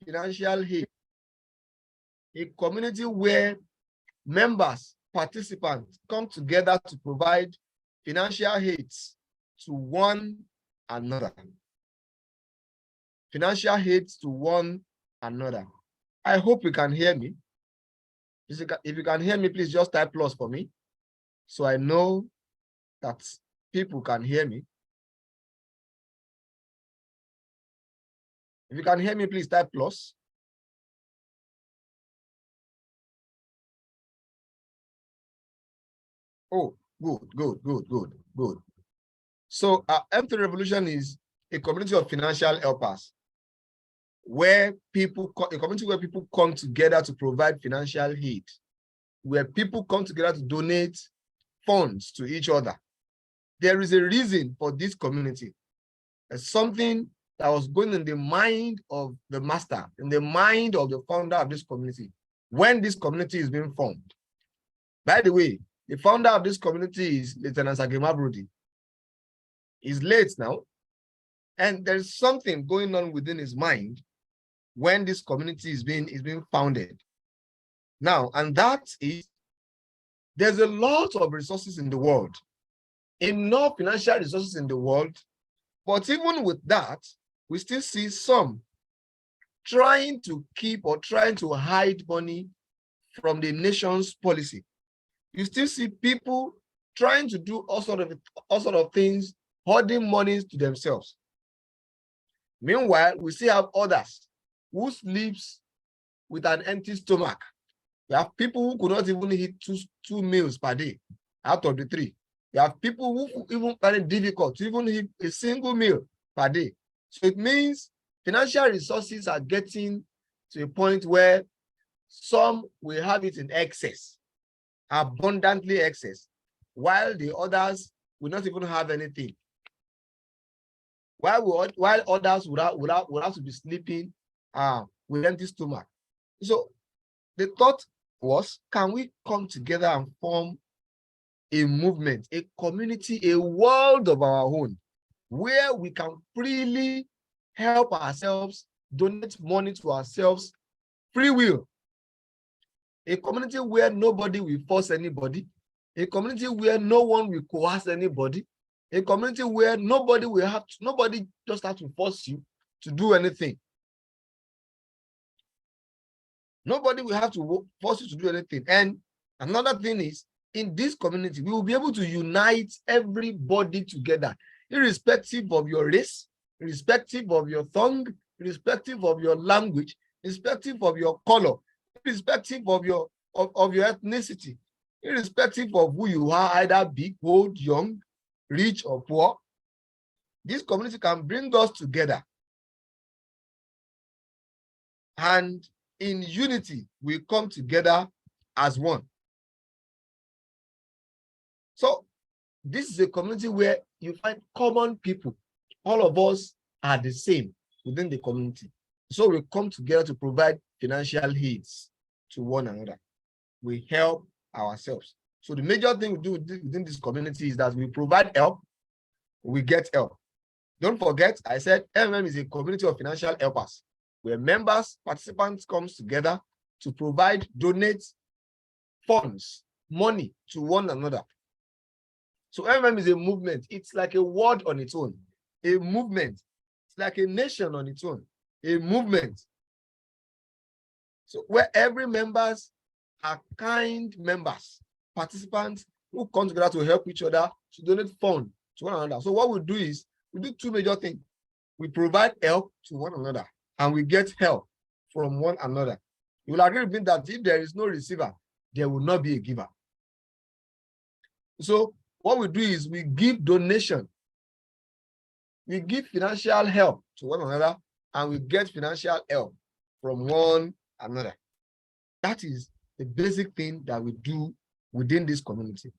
financial aid, a community where members, participants come together to provide financial aid to one another. Financial aid to one another. I hope you can hear me. If you can hear me, please just type plus for me, so I know that people can hear me. If you can hear me, please type plus. Oh, good. So M3 Revolution is a community of financial helpers, where a community where people come together to provide financial aid, where people come together to donate funds to each other. There is a reason for this community. It's something that was going in the mind of the master, in the mind of the founder of this community, when this community is being formed. By the way, the founder of this community is Lieutenant Sagema Brody. He's late now, and there's something going on within his mind when this community is being founded. Now, and that is, there's a lot of resources in the world, enough financial resources in the world, but even with that, we still see some trying to keep or trying to hide money from the nation's policy. You still see people trying to do all sort of things, hoarding monies to themselves. Meanwhile, we still have others who sleeps with an empty stomach. We have people who could not even eat two meals per day out of the 3. You have people who even find it difficult to even eat a single meal per day. So it means financial resources are getting to a point where some will have it in excess, abundantly excess, while the others will not even have anything. While others would have to be sleeping with empty stomach. So the thought was, can we come together and form a movement, a community, a world of our own, where we can freely help ourselves, donate money to ourselves, free will. A community where nobody will force anybody, a community where no one will coerce anybody, a community where nobody just have to force you to do anything. Nobody will have to force you to do anything. And another thing is, in this community, we will be able to unite everybody together, irrespective of your race, irrespective of your tongue, irrespective of your language, irrespective of your color, irrespective of your ethnicity, irrespective of who you are, either big, old, young, rich, or poor. This community can bring us together. And in unity, we come together as one. So this is a community where you find common people. All of us are the same within the community. So we come together to provide financial aids to one another. We help ourselves. So the major thing we do within this community is that we provide help, we get help. Don't forget, I said MM is a community of financial helpers, where members, participants comes together to donate funds, money to one another. So MM is a movement. It's like a word on its own, a movement. It's like a nation on its own, a movement. So where every members are kind members, participants who come together to help each other, to donate funds to one another. So what we do is, we do 2 major things. We provide help to one another, and we get help from one another. You will agree with me that if there is no receiver, there will not be a giver. So what we do is we give donation. We give financial help to one another, and we get financial help from one another. That is the basic thing that we do within this community.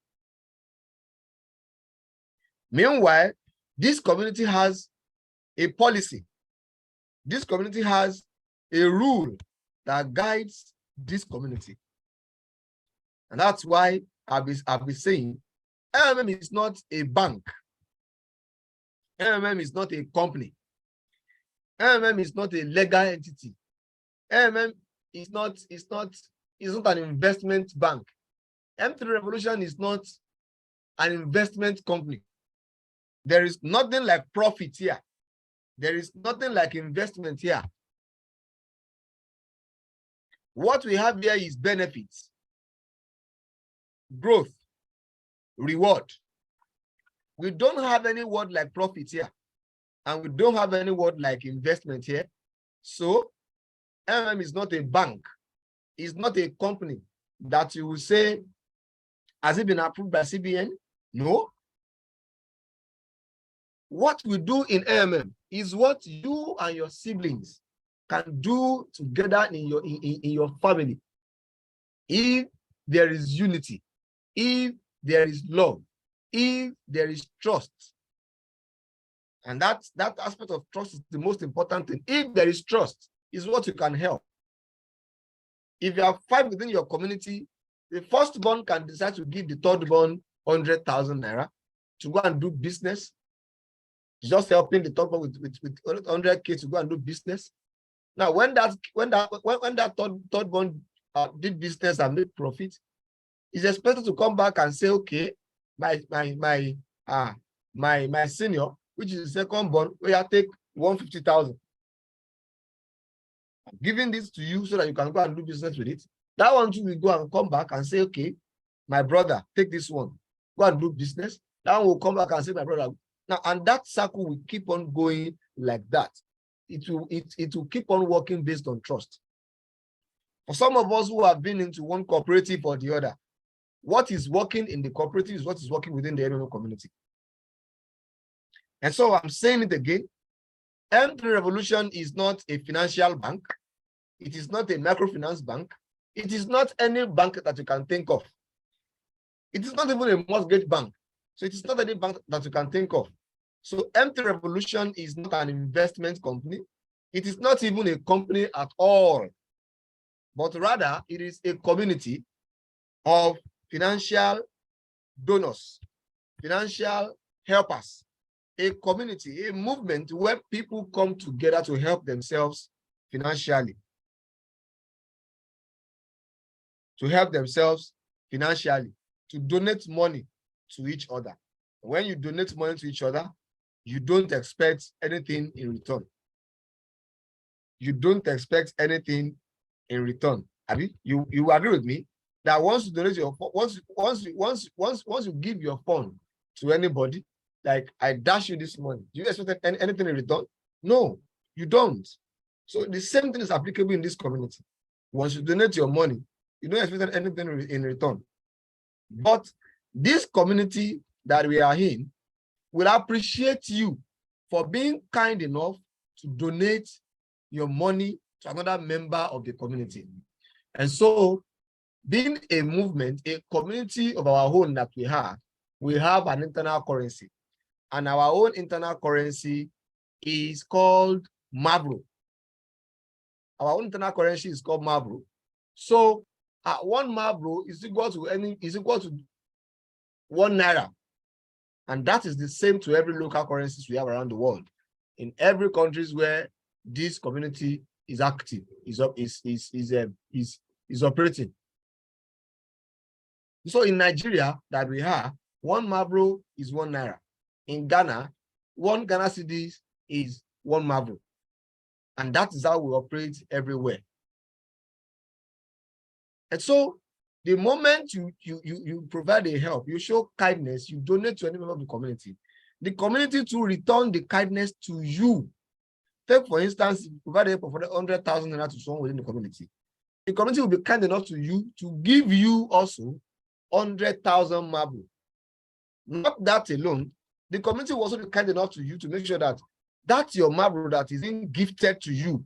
Meanwhile, this community has a policy. This community has a rule that guides this community. And that's why I've been saying, MMM is not a bank. MMM is not a company. MMM is not a legal entity. AMM is not an investment bank. M3 Revolution is not an investment company. There is nothing like profit here. There is nothing like investment here. What we have here is benefits, growth, reward. We don't have any word like profit here, and we don't have any word like investment here. So MM is not a bank. It's not a company that you will say, has it been approved by CBN? No. What we do in AMM is what you and your siblings can do together in your family. If there is unity, if there is love, if there is trust, and that aspect of trust is the most important thing. If there is trust, is what you can help. If you have 5 within your community, the firstborn can decide to give the thirdborn 100,000 naira to go and do business. Just helping the thirdborn with 100K to go and do business. Now, when that thirdborn did business and made profit, he's expected to come back and say, okay, my senior, which is the second born, we have take 150,000. I'm giving this to you so that you can go and do business with it. That one too will go and come back and say, okay, my brother, take this one, go and do business. That one will come back and say, my brother. Now, and that circle will keep on going like that. It will keep on working based on trust. For some of us who have been into one cooperative or the other, what is working in the cooperative is what is working within the MMO community. And so I'm saying it again, M3 Revolution is not a financial bank. It is not a microfinance bank. It is not any bank that you can think of. It is not even a mortgage bank. So it is not any bank that you can think of. So M3 Revolution is not an investment company. It is not even a company at all, but rather it is a community of financial donors, financial helpers, a community, a movement where people come together to help themselves financially. To donate money to each other. When you donate money to each other, you don't expect anything in return. You don't expect anything in return. Abi, you agree with me that once you donate your once you give your phone to anybody, like I dash you this money, do you expect anything in return? No, you don't. So the same thing is applicable in this community. Once you donate your money, you don't expect anything in return. But this community that we are in will appreciate you for being kind enough to donate your money to another member of the community. And so, being a movement, a community of our own that we have an internal currency. And our own internal currency is called Mabro. Our own internal currency is called Mabro. So, 1 Mabro is equal to 1 naira. And that is the same to every local currencies we have around the world. In every countries where this community is active, is operating. So in Nigeria that we have, 1 Mabro is 1 naira. In Ghana, 1 Ghana cedi is 1 Mabro. And that is how we operate everywhere. And so the moment you provide a help, you show kindness, you donate to any member of the community to return the kindness to you. Take, for instance, if you provide help of 100,000 naira to someone within the community will be kind enough to you to give you also 100,000 Mabro. Not that alone, the community will also be kind enough to you to make sure that your Mabro that is being gifted to you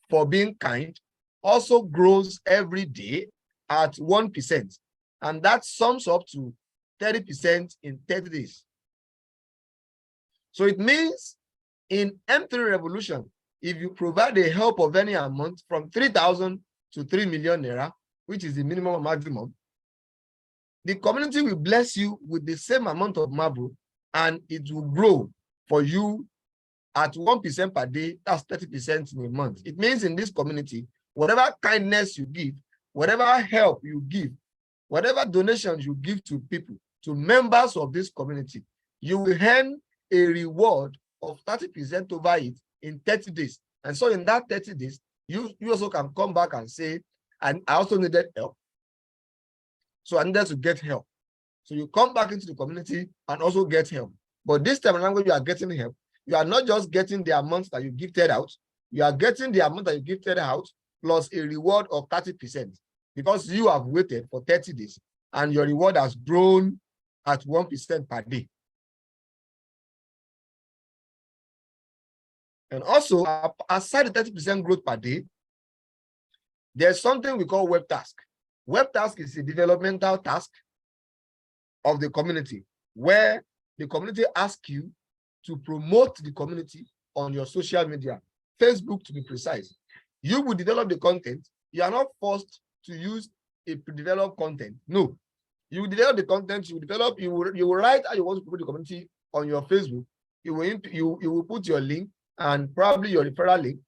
for being kind also grows every day at 1%. And that sums up to 30% in 30 days. So it means in M3 Revolution, if you provide a help of any amount from 3,000 to 3 million naira, which is the minimum or maximum, the community will bless you with the same amount of Mabro, and it will grow for you at 1% per day. That's 30% in a month. It means in this community, whatever kindness you give, whatever help you give, whatever donations you give to people, to members of this community, you will earn a reward of 30% over it in 30 days. And so in that 30 days, you also can come back and say, and I also needed help. So I needed to get help. So you come back into the community and also get help. But this time around, when you are getting help, you are not just getting the amount that you gifted out, you are getting the amount that you gifted out plus a reward of 30%, because you have waited for 30 days and your reward has grown at 1% per day. And also, aside the 30% growth per day, there's something we call web task. Web task is a developmental task of the community where the community asks you to promote the community on your social media, Facebook to be precise. You will develop the content. You are not forced to use a pre-developed content. No, you will develop the content. You will write how you want to promote the community on your Facebook. You will put your link and probably your referral link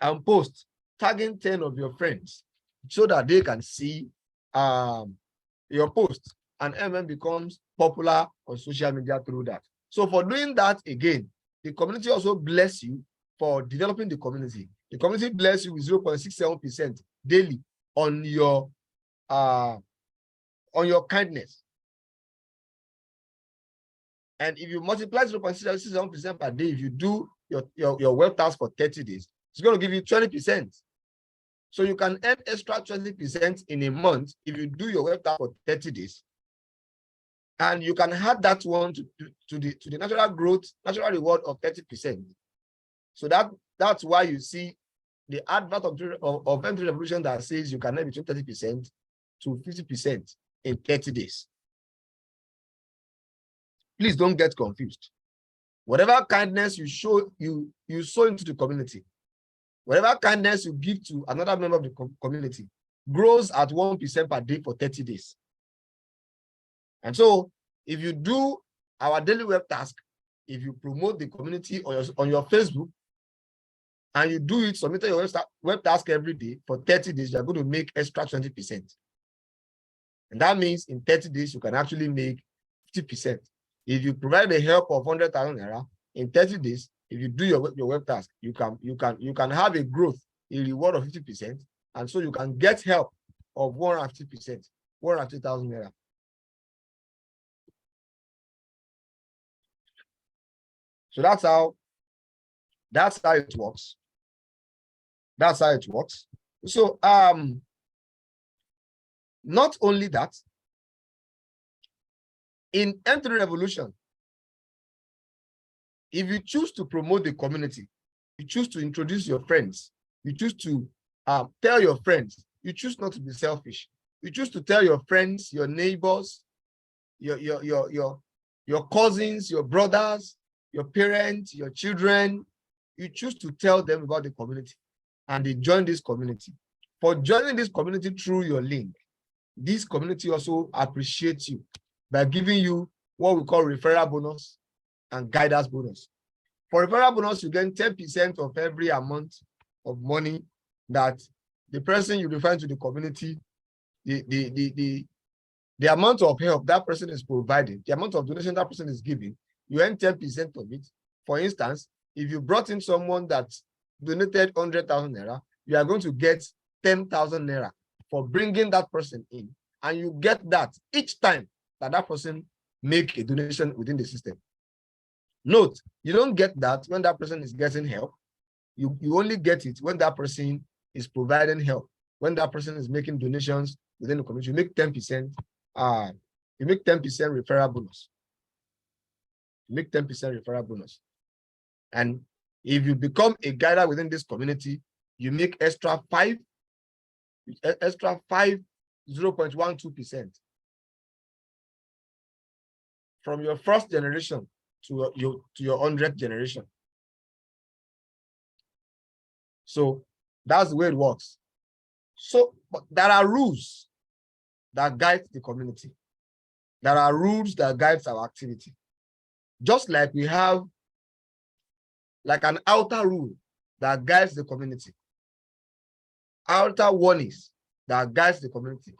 and post, tagging 10 of your friends so that they can see your post, and MM becomes popular on social media through that. So for doing that, again, the community also bless you for developing the community. The community bless you with 0.67% daily on your kindness. And if you multiply 0.67% per day, if you do your web task for 30 days, it's going to give you 20%. So you can earn extra 20% in a month if you do your web task for 30 days. And you can add that one to the natural growth, natural reward of 30%. So that's why you see the advert of M3 Revolution that says you can earn between 30% to 50% in 30 days. Please don't get confused. Whatever kindness you show, you sow into the community, whatever kindness you give to another member of the community grows at 1% per day for 30 days. And so if you do our daily web task, if you promote the community on your Facebook, and you do it, submit your web task every day for 30 days, you're going to make extra 20%. And that means in 30 days, you can actually make 50%. If you provide the help of 100,000 naira in 30 days, if you do your web task, you can have a growth, a reward of 50%, and so you can get help of 150%, 150,000 naira. So that's how it works. That's how it works. So not only that, in M3 Revolution, if you choose to promote the community, you choose to introduce your friends, you choose to tell your friends, you choose not to be selfish, you choose to tell your friends, your neighbors, your cousins, your brothers, your parents, your children, you choose to tell them about the community, and they join this community. For joining this community through your link, this community also appreciates you by giving you what we call referral bonus and guidance bonus. For referral bonus, you get 10% of every amount of money that the person you refer to the community, the amount of help that person is providing, the amount of donation that person is giving, you earn 10% of it. For instance, if you brought in someone that donated 100,000 naira, you are going to get 10,000 naira for bringing that person in, and you get that each time that person make a donation within the system. Note, you don't get that when that person is getting help. You only get it when that person is providing help, when that person is making donations within the community. You make 10%. You make 10% referral bonus. You make 10% referral bonus. And if you become a guider within this community, you make extra 0.12% from your first generation to your 100th generation. So that's the way it works. So but there are rules that guide the community. There are rules that guide our activity. Just like we have like an outer rule that guides the community. outer warnings that guides the community,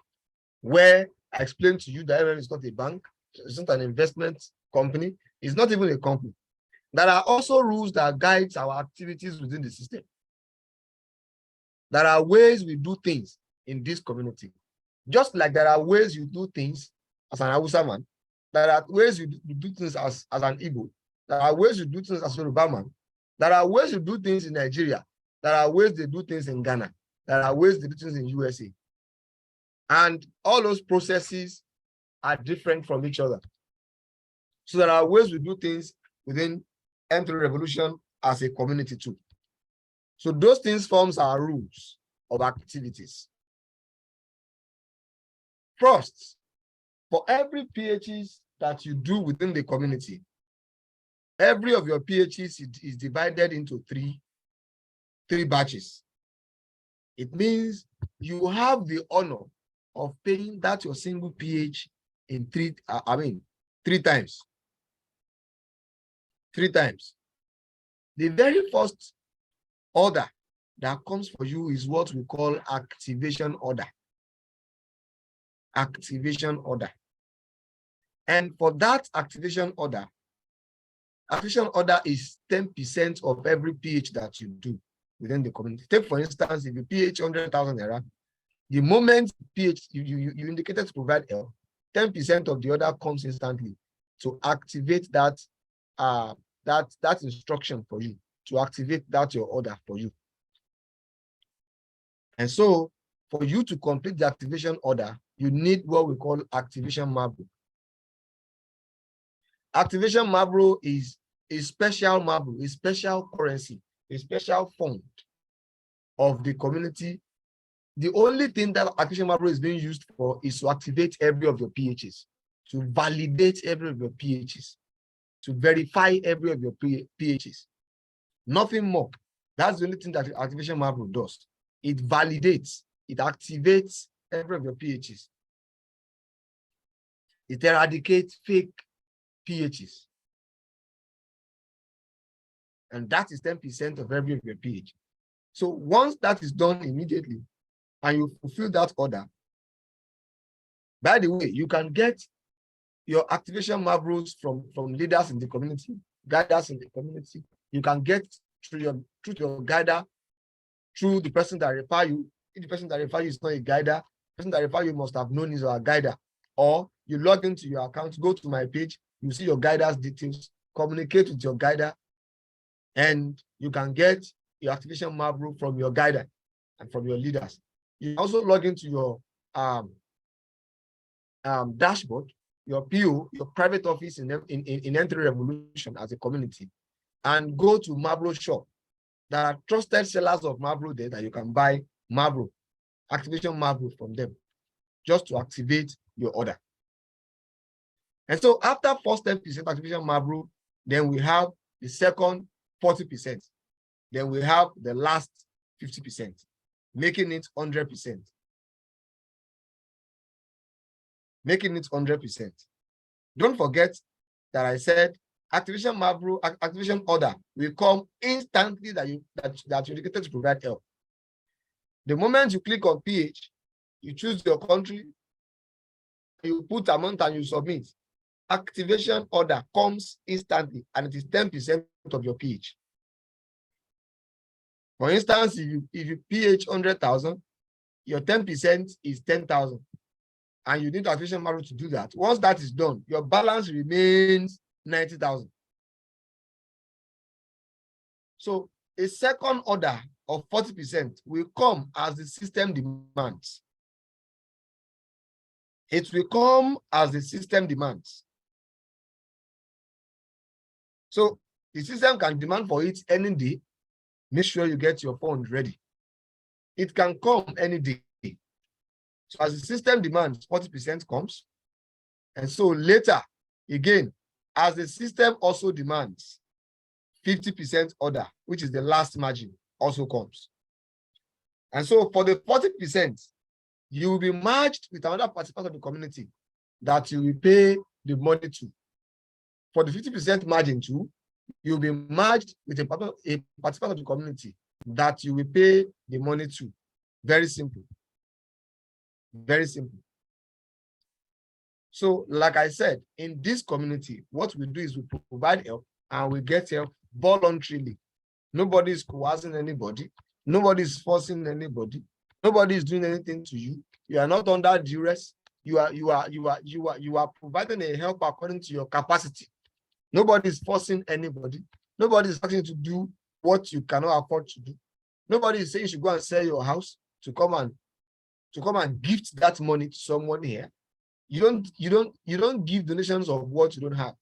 where I explained to you that it's not a bank, it's not an investment company, it's not even a company. There are also rules that guide our activities within the system. There are ways we do things in this community. Just like there are ways you do things as an Hausa man, there are ways you do things as an Igbo, there are ways you do things as a Yoruba man, there are ways you do things in Nigeria, there are ways they do things in Ghana, there are ways they do things in USA. And all those processes are different from each other. So there are ways we do things within M3 Revolution as a community too. So those things forms our rules of activities. First, for every PHs that you do within the community, every of your PHs is divided into three batches. It means you have the honor of paying that your single PH in three times. 3 times. The very first order that comes for you is what we call activation order. Activation order. And for that activation order is 10% of every PH that you do within the community. Take, for instance, if you PH 100,000 naira, the moment PH you indicated to provide help, 10% of the order comes instantly to activate that instruction for you, to activate that your order for you. And so for you to complete the activation order, you need what we call activation mabro. Activation mabro is a special mabro, a special currency, a special fund of the community. The only thing that activation mabro is being used for is to activate every of your PHs, to validate every of your PHs, to verify every of your PHs. Nothing more. That's the only thing that activation mabro does. It validates, it activates every of your PHs. It eradicates fake PHs. And that is 10% of every of your PH. So once that is done immediately, and you fulfill that order, by the way, you can get your activation mabros from leaders in the community, guiders in the community. You can get through your guider, through the person that refer you. If the person that refer you is not a guider, the person that refer you must have known is a guider. Or you log into your account, go to my page, you see your guider's details, communicate with your guider, and you can get your activation mabro from your guider and from your leaders. You also log into your dashboard, your PO, your private office in M3 Revolution as a community, and go to Mabro shop. There are trusted sellers of Mabro there that you can buy Mabro, activation Mabro from them, just to activate your order. And so after first 10% activation Mabro, then we have the second 40%. Then we have the last 50%, making it 100%. Making it 100%. Don't forget that I said activation mabro, activation order will come instantly that you indicated to provide help. The moment you click on PH, you choose your country, you put amount and you submit. Activation order comes instantly and it is 10% of your PH. For instance, if you PH 100,000, your 10% is 10,000. And you need activation mabro to do that. Once that is done, your balance remains 90,000. So a second order of 40% will come as the system demands. It will come as the system demands. So the system can demand for it any day. Make sure you get your fund ready. It can come any day. So as the system demands, 40% comes. And so later, again, as the system also demands, 50% order, which is the last margin, also comes. And so for the 40%, you will be merged with another participant of the community that you will pay the money to. For the 50% margin too, you will be merged with a participant of the community that you will pay the money to. Very simple. Very simple. So, like I said, in this community, what we do is we provide help and we get help voluntarily. Nobody is coercing anybody. Nobody is forcing anybody. Nobody is doing anything to you. You are not under duress. You are providing a help according to your capacity. Nobody is forcing anybody. Nobody is asking you to do what you cannot afford to do. Nobody is saying you should go and sell your house to come and gift that money to someone here. You don't give donations of what you don't have.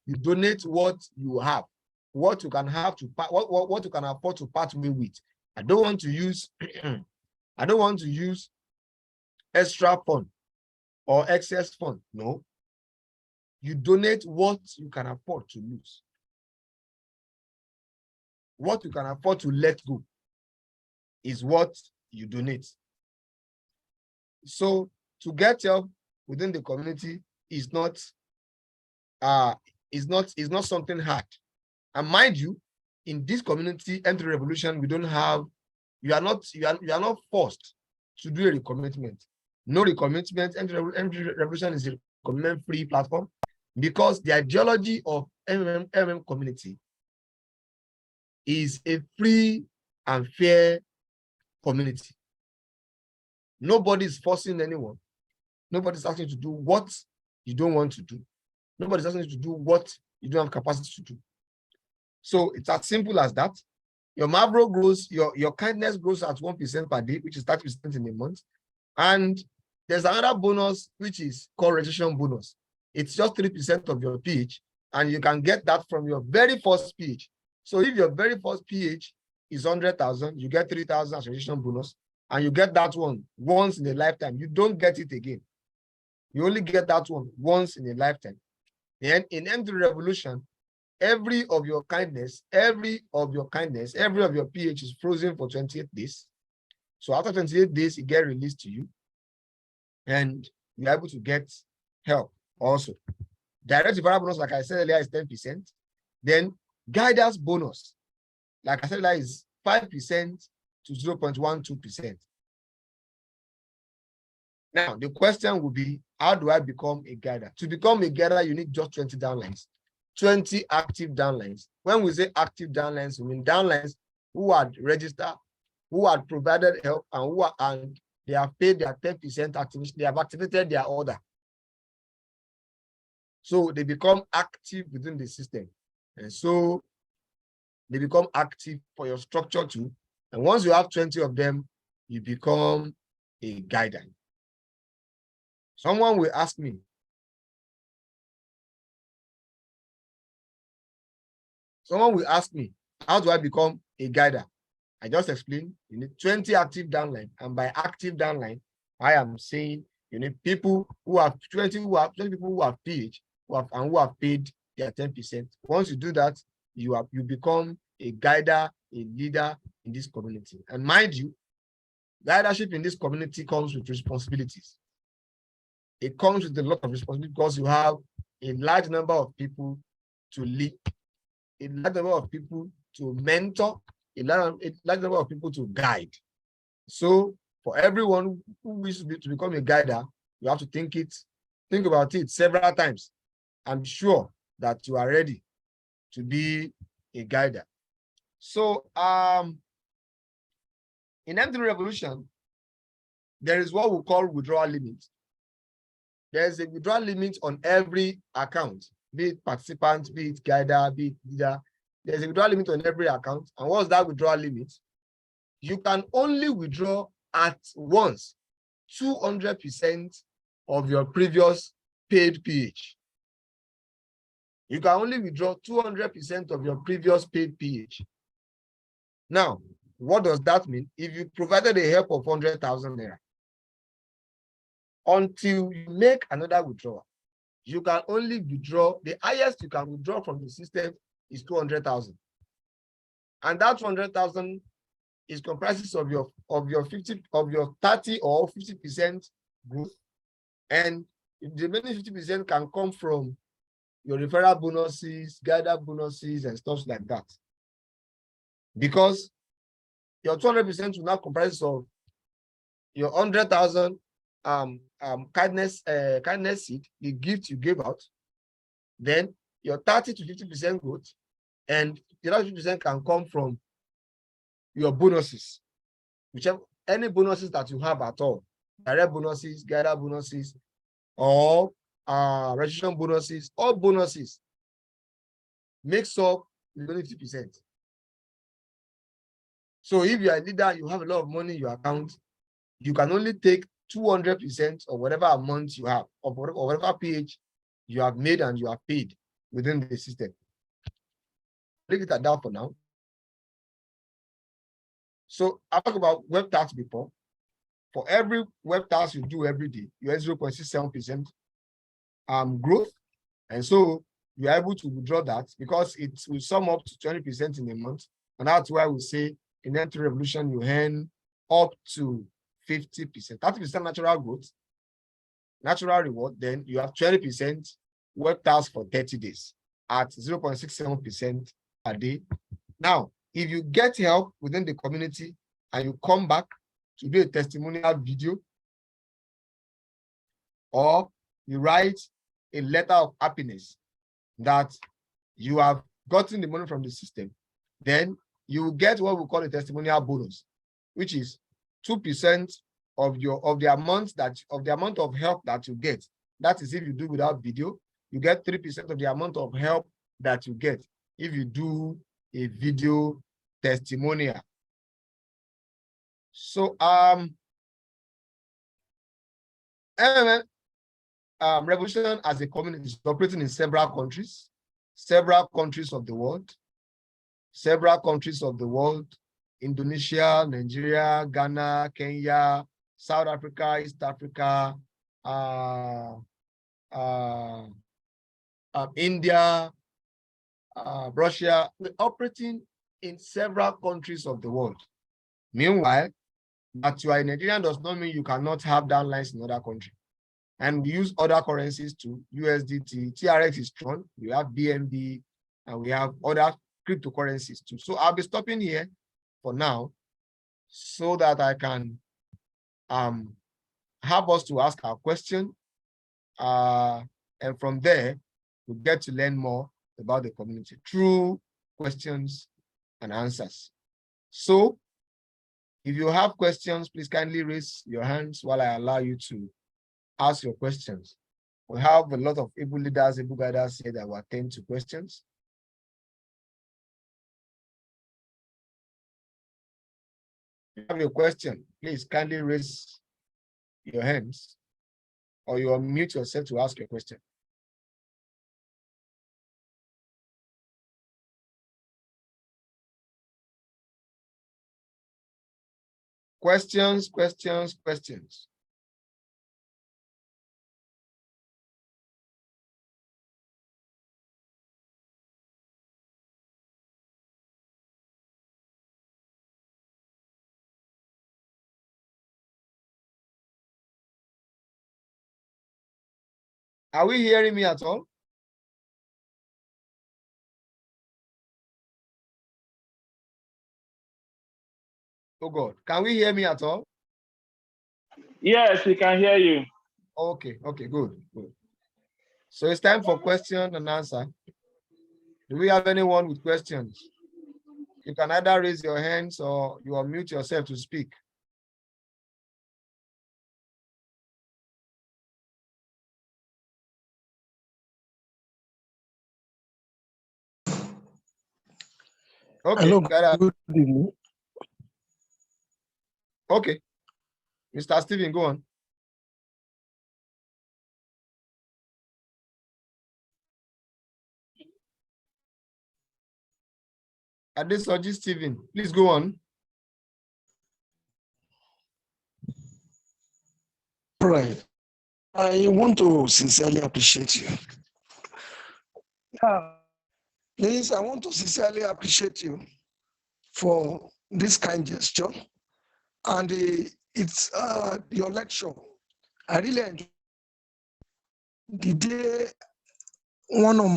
You donate what you have, what you can have to what you can afford to part with. I don't want to use I don't want to use extra fund or excess fund. No. You donate what you can afford to lose. What you can afford to let go is what you donate. So to get help within the community is not something hard. And mind you, in this community, Entry Revolution, we don't have, you are not forced to do a recommitment. No recommitment. Entry Revolution is a recommitment-free platform because the ideology of MM community is a free and fair community. Nobody is forcing anyone. Nobody's asking you to do what you don't want to do. Nobody's asking you to do what you don't have capacity to do. So it's as simple as that. Your Mavro grows, your kindness grows at 1% per day, which is 30% in a month. And there's another bonus, which is called registration bonus. It's just 3% of your PH, and you can get that from your very first PH. So if your very first PH is 100,000, you get 3,000 as registration bonus, and you get that one once in a lifetime. You don't get it again. You only get that one once in a lifetime. And in Entry Revolution, every of your kindness, every of your PH is frozen for 28 days. So after 28 days, it gets released to you, and you're able to get help also. Direct referral bonus, like I said earlier, is 10%. Then guidance bonus, like I said earlier, is 5% to 0.12%. Now, the question will be, how do I become a guider? To become a guider, you need just 20 downlines, 20 active downlines. When we say active downlines, we mean downlines who had registered, who had provided help, and they have paid their 10% activation. They have activated their order. So they become active within the system. And so they become active for your structure too. And once you have 20 of them, you become a guider. Someone will ask me, how do I become a guider? I just explained, you need 20 active downline. And by active downline, I am saying you need people who have 20 people who have PH, who have paid their 10%. Once you do that, you become a guider, a leader in this community. And mind you, guidership in this community comes with responsibilities. It comes with a lot of responsibility because you have a large number of people to lead, a large number of people to mentor, a large number of people to guide. So for everyone who wishes to become a guider, you have to think about it several times. I'm sure that you are ready to be a guider. So in Entry Revolution, there is what we call withdrawal limit. There's a withdrawal limit on every account, be it participant, be it guider, be it leader. There's a withdrawal limit on every account. And what's that withdrawal limit? You can only withdraw at once 200% of your previous paid PH. You can only withdraw 200% of your previous paid PH. Now, what does that mean? If you provided a help of 100,000 naira, until you make another withdrawal, you can only withdraw, the highest you can withdraw from the system is 200,000. And that 200,000 is comprises of your 30 or 50% growth. And the remaining 50% can come from your referral bonuses, guided bonuses, and stuff like that. Because your 200% will now comprise of your 100,000 kindness seed, the gift you gave out, then your 30 to 50% growth, and the other 50% can come from your bonuses, whichever any bonuses that you have at all, direct bonuses, guided bonuses, or registration bonuses, all bonuses makes up the 50%. So if you are a leader, you have a lot of money in your account, you can only take 200% of whatever amount you have, of whatever PH you have made and you have paid within the system. Leave it at that for now. So I talked about web tax before. For every web tax you do every day, you have 0.67% growth. And so you're able to withdraw that because it will sum up to 20% in a month. And that's why we say in Entry Revolution, you earn up to 50%. 30% natural growth, natural reward, then you have 20% web tax for 30 days at 0.67% a day. Now, if you get help within the community and you come back to do a testimonial video, or you write a letter of happiness that you have gotten the money from the system, then you will get what we call a testimonial bonus, which is 2% of the amount of help that you get. That is if you do without video, you get 3% of the amount of help that you get if you do a video testimonial. So MMM Revolution as a community is operating in several countries of the world, Indonesia, Nigeria, Ghana, Kenya, South Africa, East Africa, India, Russia. We're operating in several countries of the world. Meanwhile, that you are a Nigerian does not mean you cannot have downlines in other countries. And we use other currencies too, USDT, TRX is strong, we have BNB, and we have other cryptocurrencies too. So I'll be stopping here for now so that I can have us to ask our question. And from there, we get to learn more about the community through questions and answers. So if you have questions, please kindly raise your hands while I allow you to ask your questions. We have a lot of able leaders, able guiders here that will attend to questions. If you have a question, please kindly raise your hands or you unmute yourself to ask your question. Questions. Are we hearing me at all? Oh God, can we hear me at all? Yes, we can hear you. Okay, good. So it's time for question and answer. Do we have anyone with questions? You can either raise your hands or you unmute yourself to speak. Okay. Hello, good evening. Okay. Mr. Stephen, go on. Adesoji Stephen, please go on. All right. I want to sincerely appreciate you. Please, I want to sincerely appreciate you for this kind gesture. And it's your lecture. I really enjoyed the day one of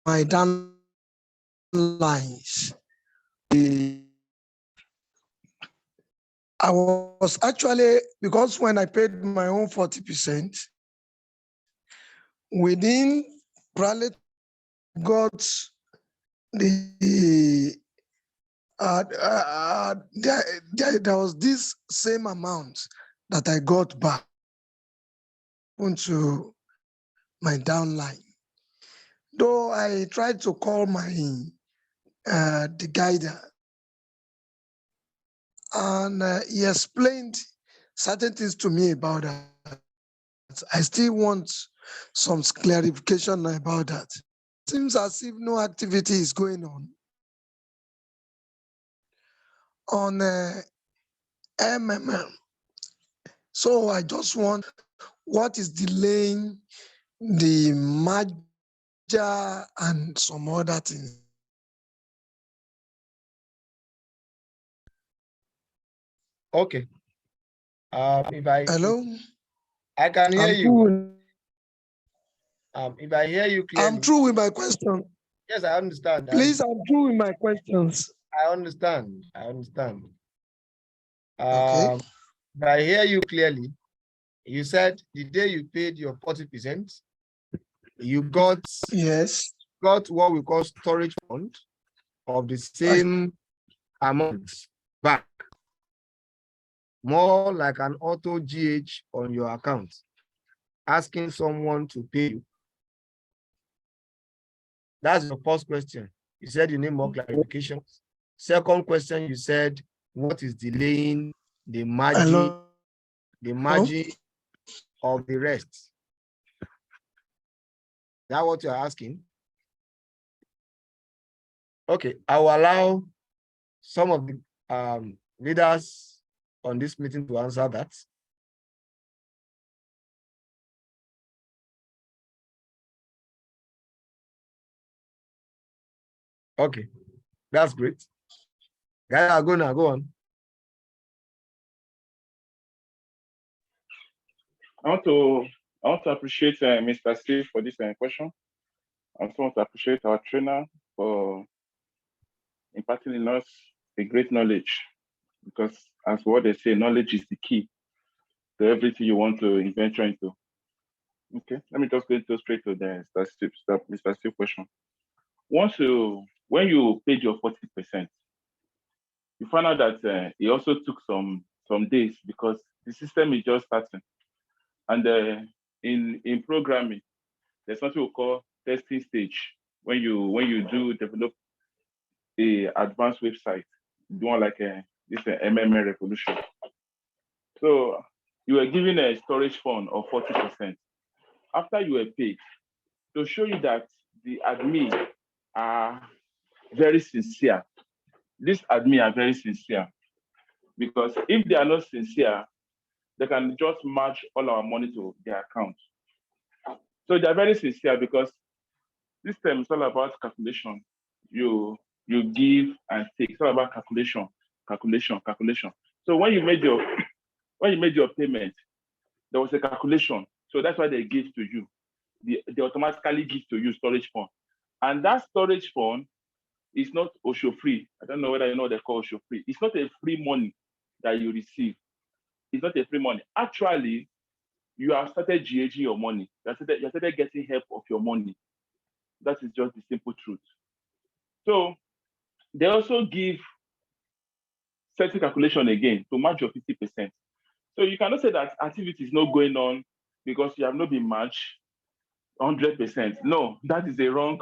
my downlines, I was actually, because when I paid my own 40%, within probably got the there was this same amount that I got back into my downline. Though I tried to call my the guider, and he explained certain things to me about that. I still want some clarification about that. Seems as if no activity is going on MMM. So I just want what is delaying the merger and some other things. Okay. If Hello? I can hear I'm you. through. If I hear you clearly. I'm through with my question. Yes, I understand. Please, I'm through with my questions. I understand. I understand. Okay. If I hear you clearly, you said the day you paid your 40%, you got Yes. what we call storage fund of the same amount back, more like an auto GH on your account, asking someone to pay you. That's your first question. You said you need more clarification. Second question, you said what is delaying the margin, of the rest. Is that what you're asking? Okay, I will allow some of the leaders on this meeting to answer that. Okay, that's great. Guys, I'll go now. Go on. I want to appreciate Mr. Steve for this question. I also want to appreciate our trainer for imparting in us a great knowledge, because as what they say, knowledge is the key to everything you want to venture into. Okay, let me just go straight to the Mr. Steve question. When you paid your 40%, you find out that it also took some days because the system is just starting. And in programming, there's something we call testing stage. When you do develop a advanced website, you want like this MMM revolution. So you were given a storage fund of 40%. After you were paid, to show you that the admin are very sincere. These admin are very sincere, because if they are not sincere, they can just match all our money to their account. So they are very sincere because this time is all about calculation. You give and take. It's all about calculation. So when you made your payment, there was a calculation. So that's why they give to you. They automatically give to you storage fund. And that storage fund is not Osho free. I don't know whether you know what they call Osho free. It's not a free money that you receive. It's not a free money. Actually, you have started GAG your money. You have started getting help of your money. That is just the simple truth. So they also give certain calculation again to match your 50%. So you cannot say that activity is not going on because you have not been matched 100%. No, that is a wrong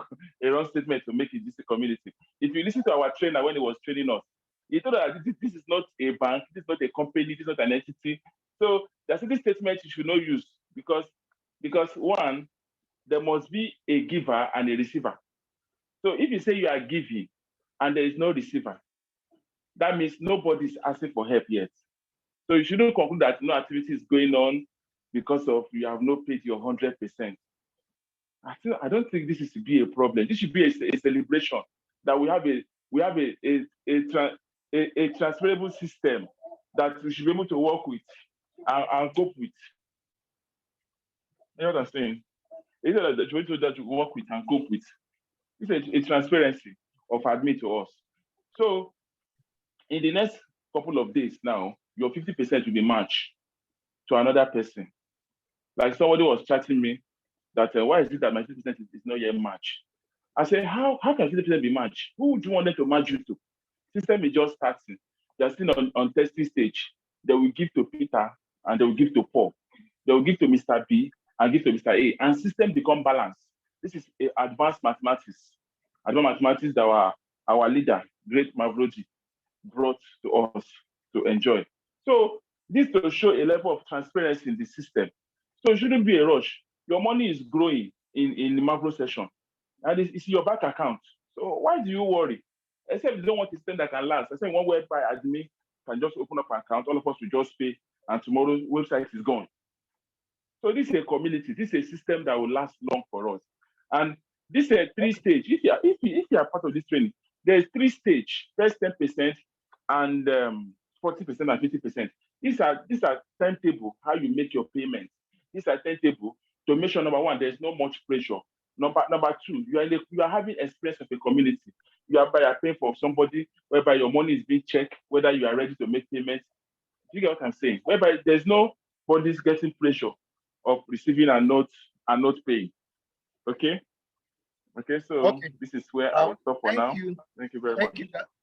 statement to make in this community. If you listen to our trainer when he was training us, he told us that this is not a bank, this is not a company, this is not an entity. So there's certain statements you should not use because one, there must be a giver and a receiver. So if you say you are giving and there is no receiver, that means nobody's asking for help yet. So you shouldn't conclude that no activity is going on because of you have not paid your 100%. I don't think this is to be a problem. This should be a celebration that we have a transferable system that we should be able to work with and cope with. You know what I'm saying? It's not that you that you work with and cope with. It's a transparency of admit to us. So in the next couple of days now, your 50% will be matched to another person. Like somebody was chatting me that why is it that my 50% is not yet matched? I said, how can 50% be matched? Who do you want them to match you to? System is just starting. They're still on testing stage. They will give to Peter and they will give to Paul. They will give to Mr. B and give to Mr. A, and system become balanced. This is advanced mathematics. Advanced mathematics that our leader, great Mavroji, brought to us to enjoy. So this will show a level of transparency in the system. So it shouldn't be a rush. Your money is growing in the macro session, and it's your bank account. So why do you worry? Except you don't want to spend that can last. I say one whereby admin can just open up an account, all of us will just pay, and tomorrow's website is gone. So this is a community, this is a system that will last long for us. And this is a 3-stage. If you are part of this training, there's 3 stage, first 10% and 40% and 50%. These are timetable, how you make your payments. These are timetable to make sure, number one, there's no much pressure. Number two, you are having experience of a community. You are paying for somebody whereby your money is being checked, whether you are ready to make payments. You get what I'm saying? Whereby there's nobody's getting pressure of receiving and not paying. Okay. So this is where I will stop for now. Thank you very much.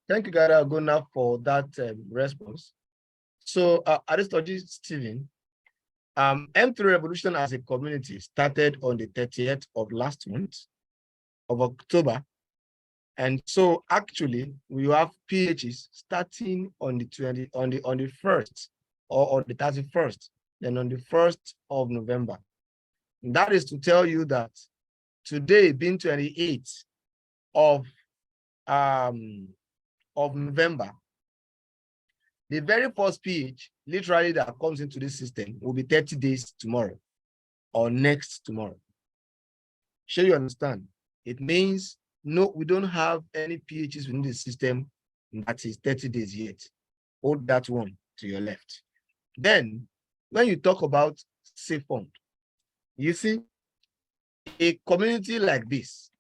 Thank you, Gada Agona, for that response. So, Aristotle Stephen, M3 Revolution as a community started on the 30th of last month of October. And so actually we have PHs starting on the 1st or on the 31st, then on the 1st of November. And that is to tell you that today being 28th of November, the very first PH literally that comes into this system will be 30 days tomorrow or next tomorrow. Sure you understand? It means no, we don't have any PHs within the system that is 30 days yet. Hold that one to your left. Then, when you talk about safe fund, you see, a community like this,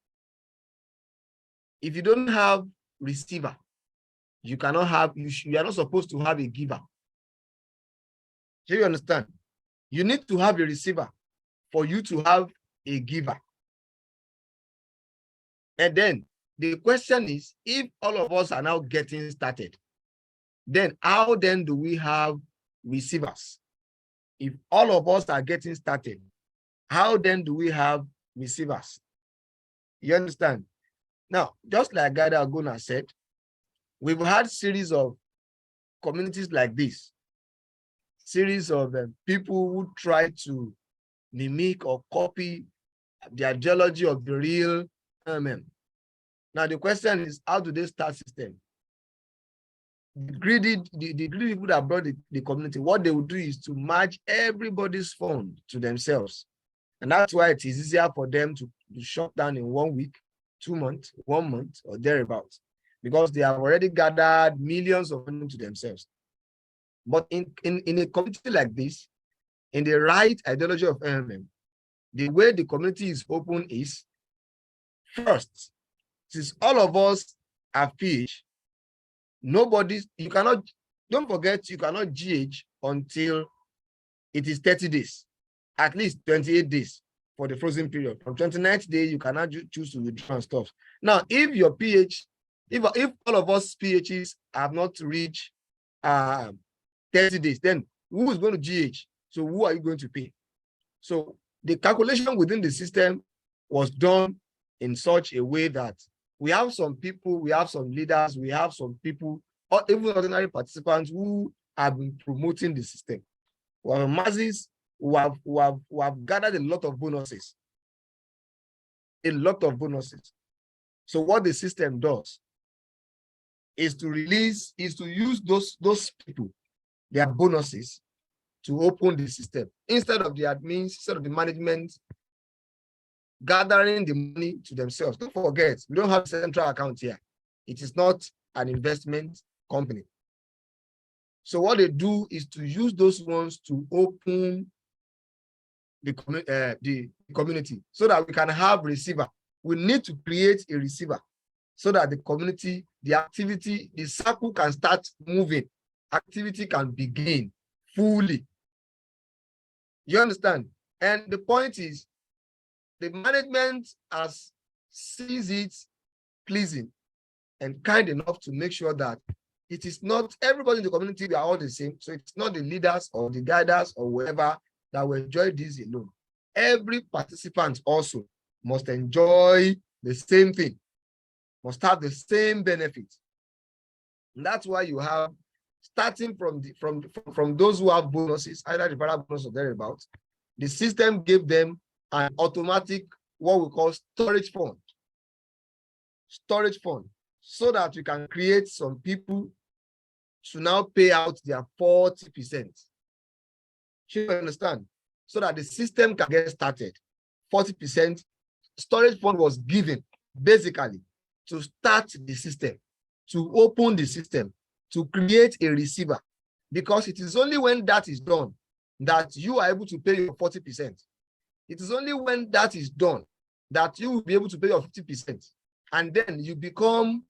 if you don't have receiver, you cannot have, you are not supposed to have a giver. Do you understand? You need to have a receiver for you to have a giver. And then the question is, if all of us are now getting started, then how then do we have receivers? If all of us are getting started, how then do we have receivers? You understand? Now, just like Gada Agona said, we've had series of communities like this, series of people who try to mimic or copy the ideology of the real MM. Now, the question is, how do they start system? The greedy people that brought the community, what they will do is to merge everybody's fund to themselves. And that's why it is easier for them to shut down in 1 week, 2 months, 1 month, or thereabouts, because they have already gathered millions of money to themselves. But in a community like this, in the right ideology of MM, the way the community is open is, first, since all of us have PH, don't forget, you cannot GH until it is 30 days, at least 28 days for the frozen period. From 29th day, you cannot choose to withdraw and stuff. Now, if your PH, if all of us PHs have not reached 30 days, then who is going to GH? So who are you going to pay? So the calculation within the system was done in such a way that we have some people, we have some leaders, we have some people, or even ordinary participants who have been promoting the system. We have masses who have gathered a lot of bonuses. A lot of bonuses. So what the system does is to use those people, their bonuses, to open the system. Instead of the admins, instead of the management gathering the money to themselves. Don't forget, we don't have a central account here. It is not an investment company. So what they do is to use those ones to open the community so that we can have receiver. We need to create a receiver so that the community, the activity, the circle can start moving. activity can begin fully. You understand? And the point is, the management has sees it pleasing and kind enough to make sure that it is not everybody in the community, we are all the same. So it's not the leaders or the guiders or whoever that will enjoy this alone. Every participant also must enjoy the same thing, must have the same benefit. And that's why you have, starting from those who have bonuses, either the referral bonus or thereabouts, the system gave them an automatic, what we call storage fund, so that you can create some people to now pay out their 40%. You understand? So that the system can get started. 40% storage fund was given basically to start the system, to open the system, to create a receiver, because it is only when that is done that you are able to pay your 40%. It is only when that is done that you will be able to pay your 50%. And then you become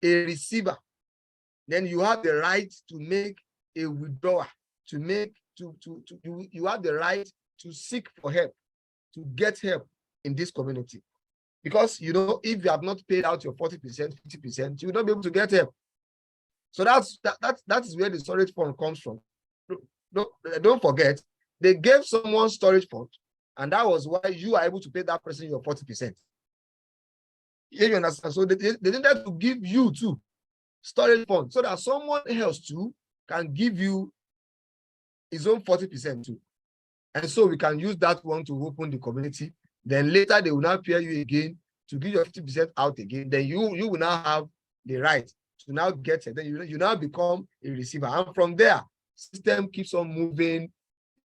a receiver. Then you have the right to make a withdrawal, you have the right to seek for help, to get help in this community. Because, you know, if you have not paid out your 40%, 50%, you will not be able to get help. So that is where the storage fund comes from. Don't forget, they gave someone storage fund, and that was why you are able to pay that person your 40%. You understand? So they needed to give you too storage fund so that someone else too can give you his own 40% too. And so we can use that one to open the community. Then later they will now pay you again to give your 50% out again. Then you will now have the right to now get it. Then you now become a receiver. And from there, system keeps on moving,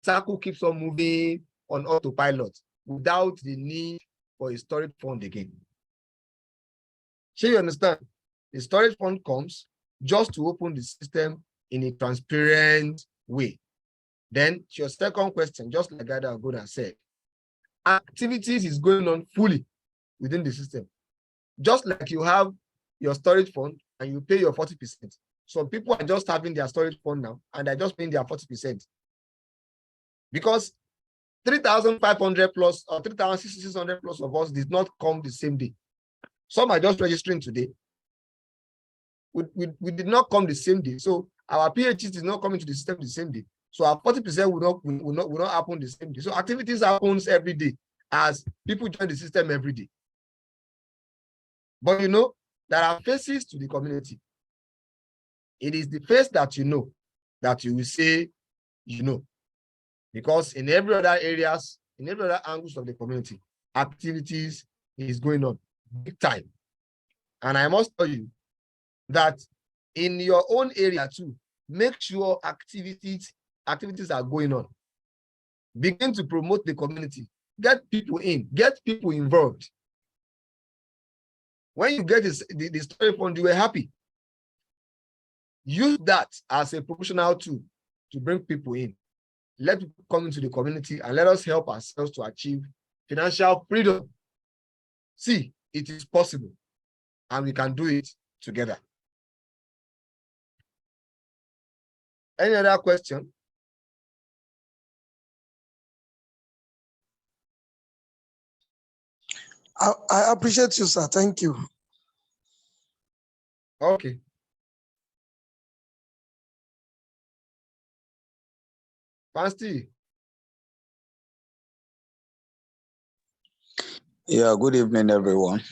circle keeps on moving on autopilot without the need for a storage fund again. So you understand? The storage fund comes just to open the system in a transparent way. Then to your second question, just like Gada Agoda said, activities is going on fully within the system. Just like you have your storage fund and you pay your 40%. Some people are just having their storage fund now and they're just paying their 40%. Because 3,500 plus or 3,600 plus of us did not come the same day. Some are just registering today. We did not come the same day. So our PhDs did not come into the system the same day. So our 40% will not happen the same day. So activities happens every day as people join the system every day. But you know, there are faces to the community. It is the face that you know that you will say, you know, because in every other areas, in every other angles of the community, activities is going on big time. And I must tell you that in your own area too, make sure activities are going on. Begin to promote the community. Get people in, get people involved. When you get the story fund, you were happy. Use that as a promotional tool to bring people in. Let people come into the community and let us help ourselves to achieve financial freedom. See, it is possible and we can do it together. Any other question? I appreciate you, sir. Thank you. Okay. Fancy. Yeah, good evening, everyone.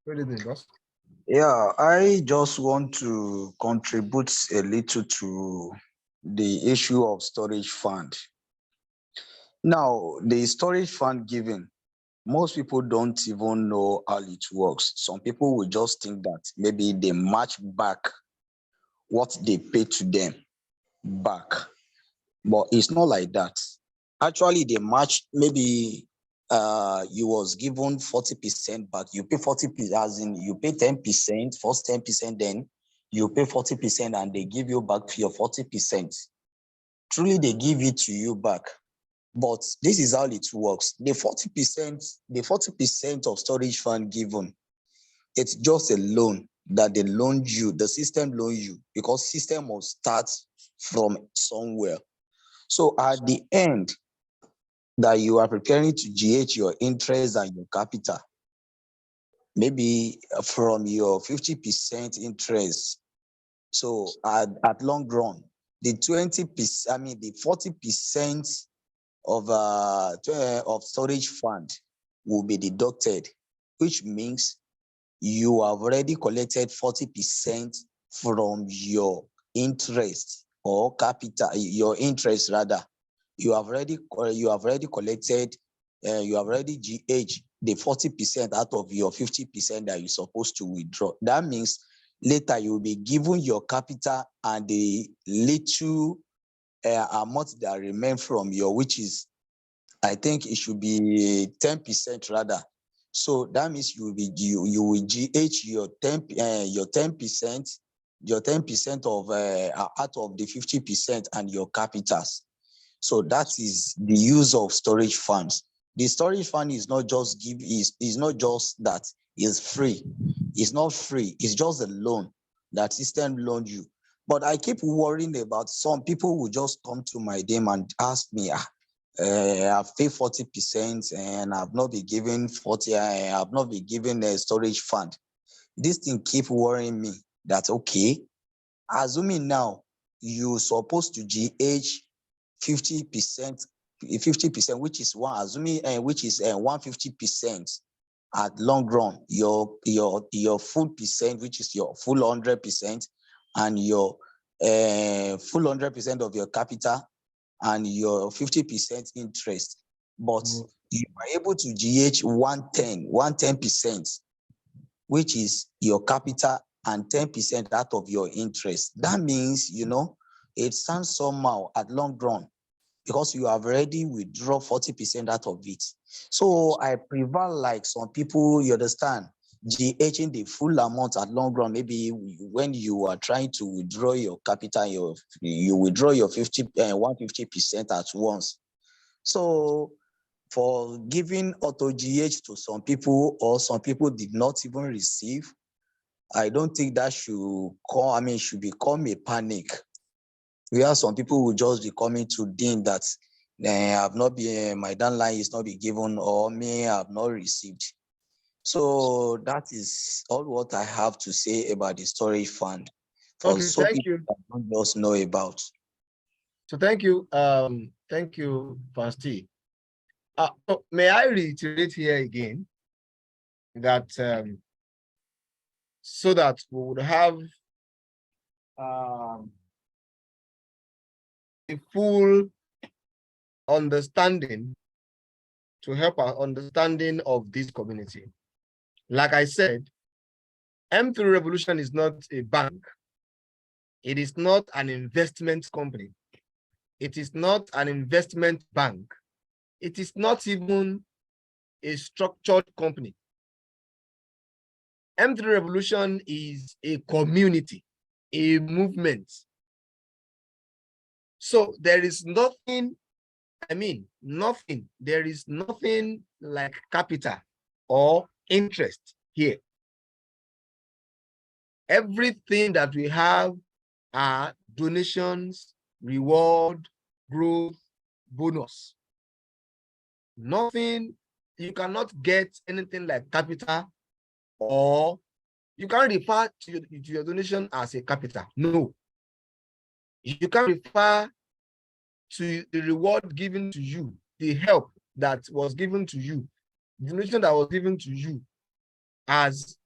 Good evening, boss. Yeah, I just want to contribute a little to the issue of storage fund. Now, the storage fund given, most people don't even know how it works. Some people will just think that maybe they match back what they pay to them back, but it's not like that. Actually, they match, maybe you was given 40% back, you pay 40%, as in you pay 10%, first 10%, then you pay 40% and they give you back your 40%. Truly, they give it to you back. But this is how it works. The 40% of storage fund given, it's just a loan that they loan you, the system loan you, because system must start from somewhere. So at the end that you are preparing to GH your interest and your capital, maybe from your 50% interest. So at long run, the 20%, I mean the 40% of storage fund will be deducted, which means you have already collected 40% from your interest or capital, your interest rather. You have already collected, you have already GH the 40% out of your 50% that you're supposed to withdraw. That means later you will be given your capital and the little amount that remain from your, which is, I think it should be 10% rather. So that means you will GH your 10% of out of the 50% and your capitals. So that is the use of storage funds. The storage fund is not just is not just that it's free. It's not free. It's just a loan that system loaned you. But I keep worrying about some people who just come to my DM and ask me, I've paid 40% and I've not been given 40. I've not been given a storage fund. This thing keep worrying me. That okay, assuming now you're supposed to GH 50%, which is one, assuming which is 150% at long run, your full percent, which is your full 100%, and your full 100% of your capital and your 50% interest. But you are able to GH 110%, which is your capital and 10% out of your interest. That means, it sounds somehow at long run because you have already withdrawn 40% out of it. So I prefer, like some people, you understand, GHing the full amount at long run. Maybe when you are trying to withdraw your capital, you withdraw your 150% at once. So for giving auto GH to some people, or some people did not even receive, I don't think that should become a panic. We have some people who just be coming to deem that have not been, my downline is not be given, or me have not received. So that is all what I have to say about the storage fund. For Okay, some thank people you. that don't just know about. So thank you, Pastor. So may I reiterate here again that so that we would have a full understanding to help our understanding of this community. Like I said, M3 Revolution is not a bank. It is not an investment company. It is not an investment bank. It is not even a structured company. M3 Revolution is a community, a movement. So there is nothing, there is nothing like capital or interest here. Everything that we have are donations, reward, growth, bonus. Nothing, you cannot get anything like capital, or you can't refer to your donation as a capital. No. You can refer to the reward given to you, the help that was given to you, the donation that was given to you as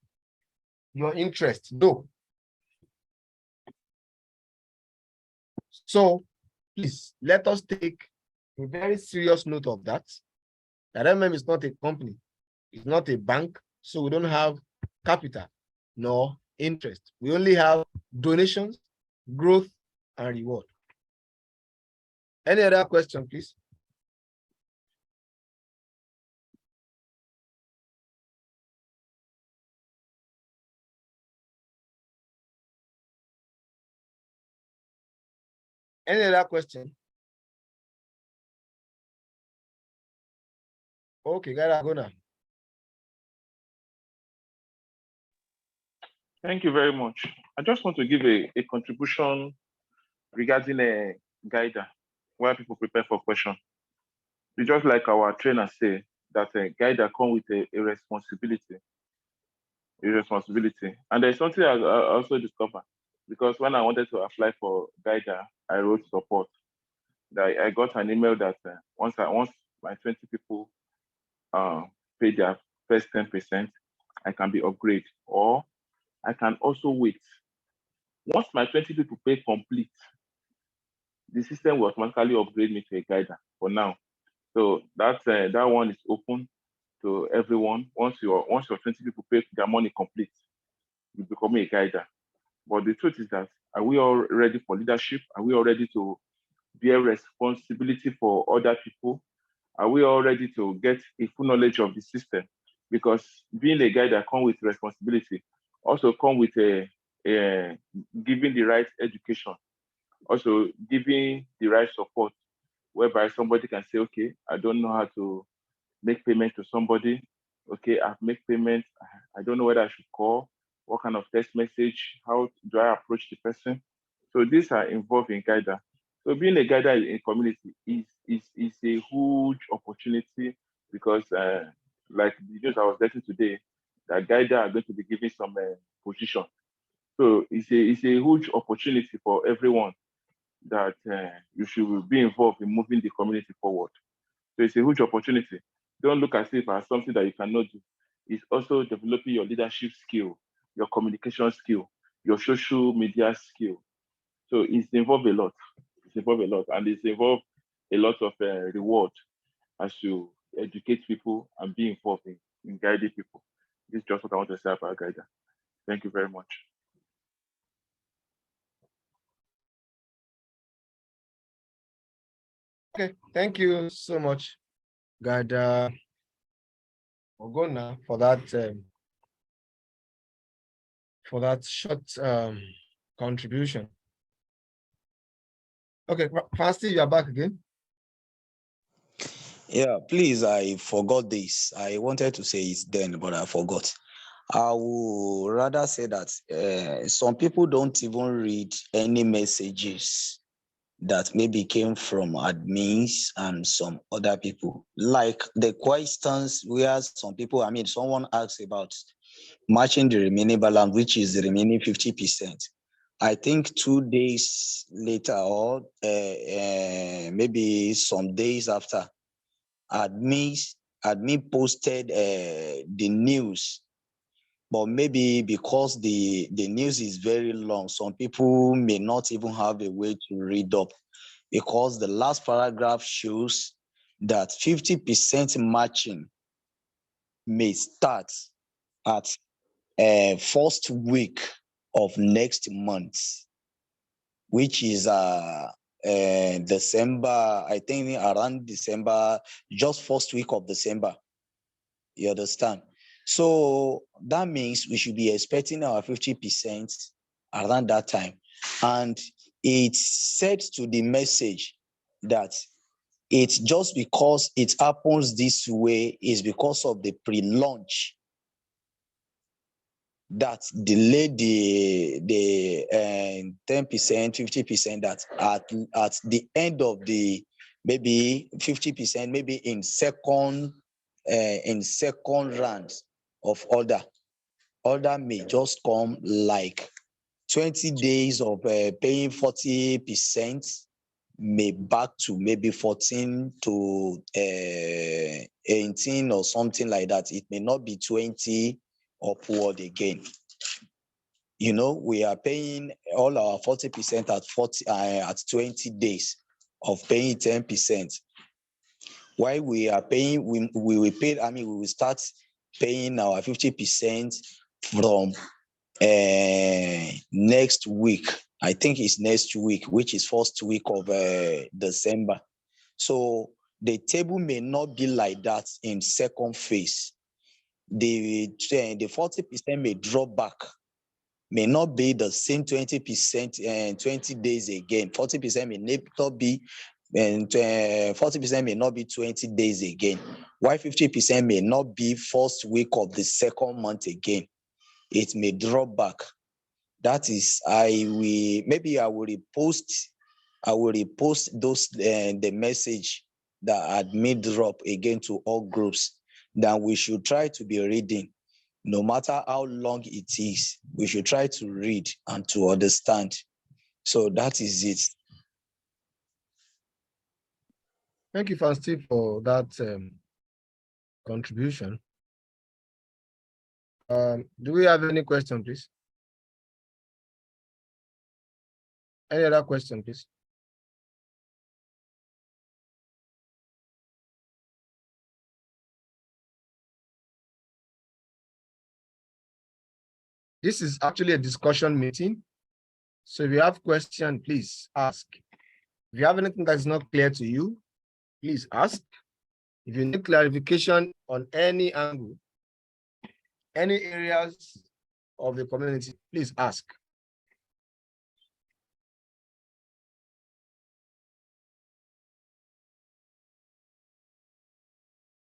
your interest. No. So please let us take a very serious note of that. That MM is not a company, it's not a bank, so we don't have capital nor interest. We only have donations, growth, and reward. Any other question, please? Any other question? Okay, gotta go now. Thank you very much. I just want to give a contribution regarding a guider while people prepare for question. It's just like our trainer say that a guider come with a responsibility. A responsibility. And there's something I also discovered because when I wanted to apply for guider, I wrote support. That I got an email that once my 20 people pay their first 10%, I can be upgraded, or I can also wait. Once my 20 people pay complete, the system will automatically upgrade me to a guider for now. So that one is open to everyone. Once your 20 people pay their money complete, you become a guider. But the truth is that, are we all ready for leadership? Are we all ready to bear responsibility for other people? Are we all ready to get a full knowledge of the system? Because being a guider comes with responsibility, also come with a giving the right education, also giving the right support, whereby somebody can say, okay, I don't know how to make payment to somebody. Okay, I've made payment. I don't know whether I should call, what kind of text message, how do I approach the person? So these are involved in guider. So being a guider in community is a huge opportunity because like the news I was getting today, that guider are going to be giving some position. So it's a huge opportunity for everyone that you should be involved in moving the community forward. So it's a huge opportunity. Don't look at it as something that you cannot do. It's also developing your leadership skill, your communication skill, your social media skill. So it's involved a lot. It's involved a lot, and it's involved a lot of reward as you educate people and be involved in guiding people. This is just what I want to say about guidance. Thank you very much. Okay, thank you so much, God Ogona, for that short contribution. Okay, Fasty, you are back again. Yeah, please, I forgot this. I wanted to say it then, but I forgot. I would rather say that some people don't even read any messages that maybe came from admins and some other people. Like the questions where some people, I mean, someone asks about matching the remaining balance, which is the remaining 50%. I think 2 days later or maybe some days after, admin posted the news, but maybe because the news is very long, some people may not even have a way to read up, because the last paragraph shows that 50% matching may start at first week of next month, which is December, I think around December, just first week of December. You understand? So that means we should be expecting our 50% around that time. And it said to the message that it's just because it happens this way is because of the pre-launch that delayed the 10%, 50%, that at the end of the maybe 50%, maybe in second round of order may just come like 20 days of paying 40%, may back to maybe 14 to 18 or something like that. It may not be 20 upward again. You know, we are paying all our 40% at 20 days of paying 10%. While we are paying, we will pay, I mean, we will start paying our 50% from next week. I think it's next week, which is first week of December. So the table may not be like that in second phase. The 40% may drop back, may not be the same 20% and 20 days again. 40% may not be, and 40% may not be 20 days again. While 50% may not be first week of the second month again. it may drop back. That is, I will repost those the message that admin drop again to all groups. That we should try to be reading, no matter how long it is. We should try to read and to understand. So that is it. Thank you, Steve, for that contribution. Do we have any question, please? Any other question, please? This is actually a discussion meeting. So if you have questions, please ask. If you have anything that's not clear to you, please ask. If you need clarification on any angle, any areas of the community, please ask.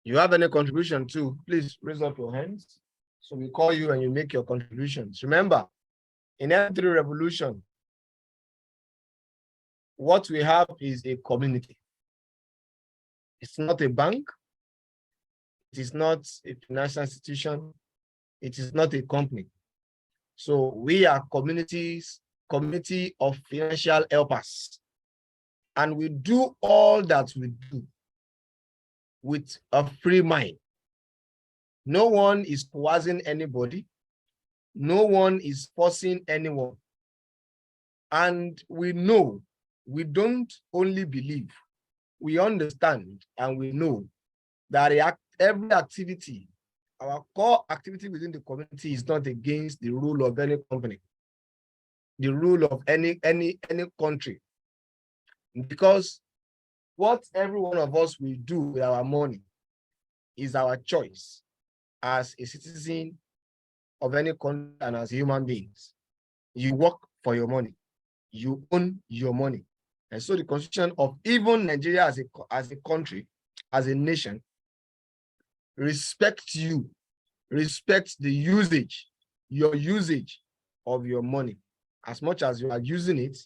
You have any contribution too, please raise up your hands. So we call you and you make your contributions. Remember, in every revolution, what we have is a community. It's not a bank. It is not a financial institution. It is not a company. So we are community of financial helpers. And we do all that we do with a free mind. No one is coercing anybody. No one is forcing anyone. And we know, we don't only believe, we understand and we know that every activity, our core activity within the community is not against the rule of any company, the rule of any country. Because what every one of us will do with our money is our choice as a citizen of any country and as human beings. You work for your money. You own your money. And so the constitution of even Nigeria as a country, as a nation, respects you, respects the usage, your usage of your money, as much as you are using it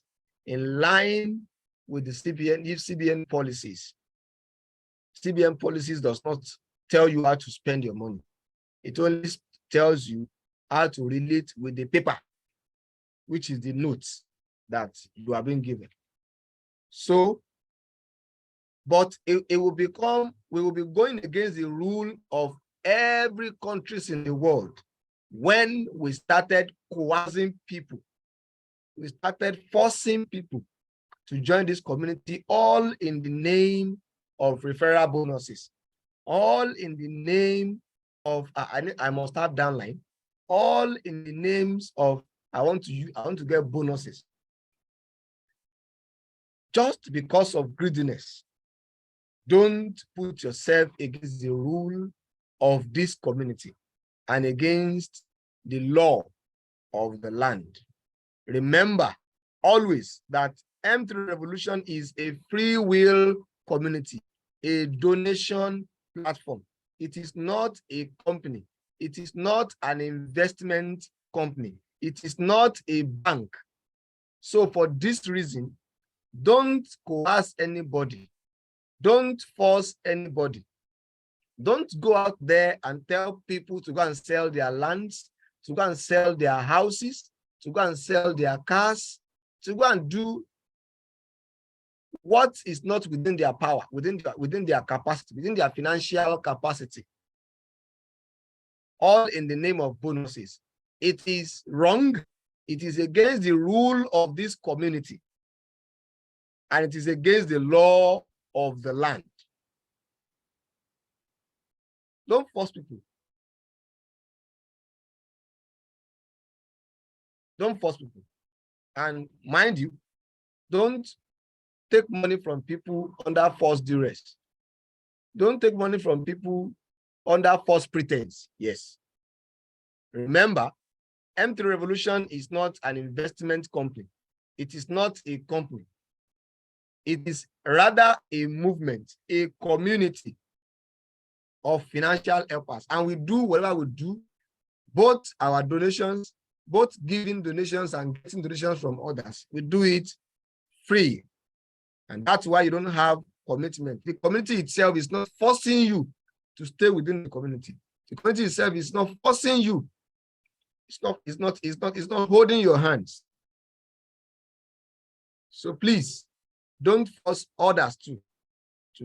in line with the CBN policies. CBN policies does not tell you how to spend your money. It only tells you how to relate with the paper, which is the notes that you are being given. So, but it will become, we will be going against the rule of every countries in the world when we started coercing people. We started forcing people to join this community, all in the name of referral bonuses, all in the name of, I must have downline, all in the names of, I want to get bonuses. Just because of greediness, don't put yourself against the rule of this community and against the law of the land. Remember always that M3 Revolution is a free will community, a donation platform. It is not a company. It is not an investment company. It is not a bank. So for this reason, don't coerce anybody. Don't force anybody. Don't go out there and tell people to go and sell their lands, to go and sell their houses, to go and sell their cars, to go and do what is not within their power, within their capacity, within their financial capacity. All in the name of bonuses. It is wrong. It is against the rule of this community. And it is against the law of the land. Don't force people. Don't force people. And mind you, don't take money from people under false duress. Don't take money from people under false pretense. Yes. Remember, M3 Revolution is not an investment company. It is not a company. It is rather a movement, a community of financial helpers. And we do whatever we do both our donations, both giving donations and getting donations from others, we do it free. And that's why you don't have commitment. The community itself is not forcing you to stay within the community. The community itself is not forcing you. It's not holding your hands. So please don't force others to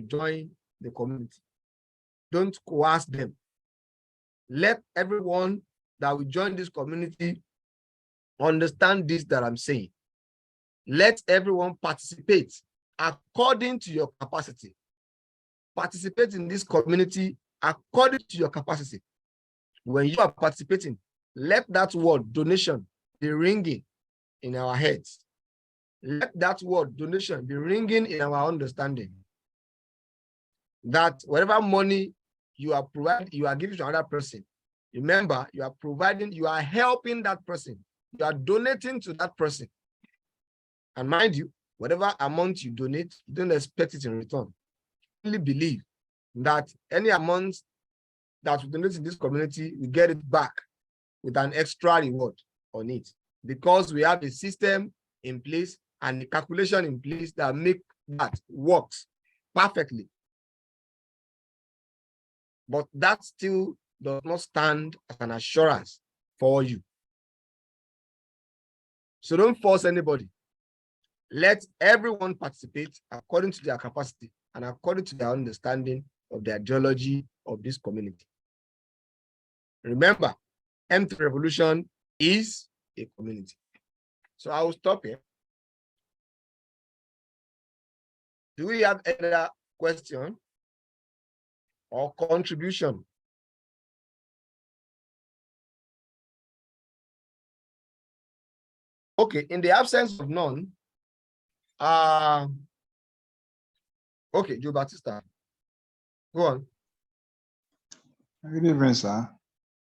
join the community. Don't coerce them. Let everyone that will join this community understand this that I'm saying. Let everyone participate according to your capacity. Participate in this community according to your capacity. When you are participating, let that word donation be ringing in our heads. Let that word donation be ringing in our understanding. That whatever money you are providing, you are giving to another person, remember, you are providing, you are helping that person. You are donating to that person. And mind you, whatever amount you donate, you don't expect it in return. Only believe that any amount that we donate in this community, we get it back with an extra reward on it, because we have a system in place and a calculation in place that make that works perfectly. But that still does not stand as an assurance for you. So don't force anybody. Let everyone participate according to their capacity and according to their understanding of the ideology of this community. Remember, M3 Revolution is a community. So I will stop here. Do we have any other question or contribution? Okay, in the absence of none, okay, Joe Batista, go on. Good evening, sir.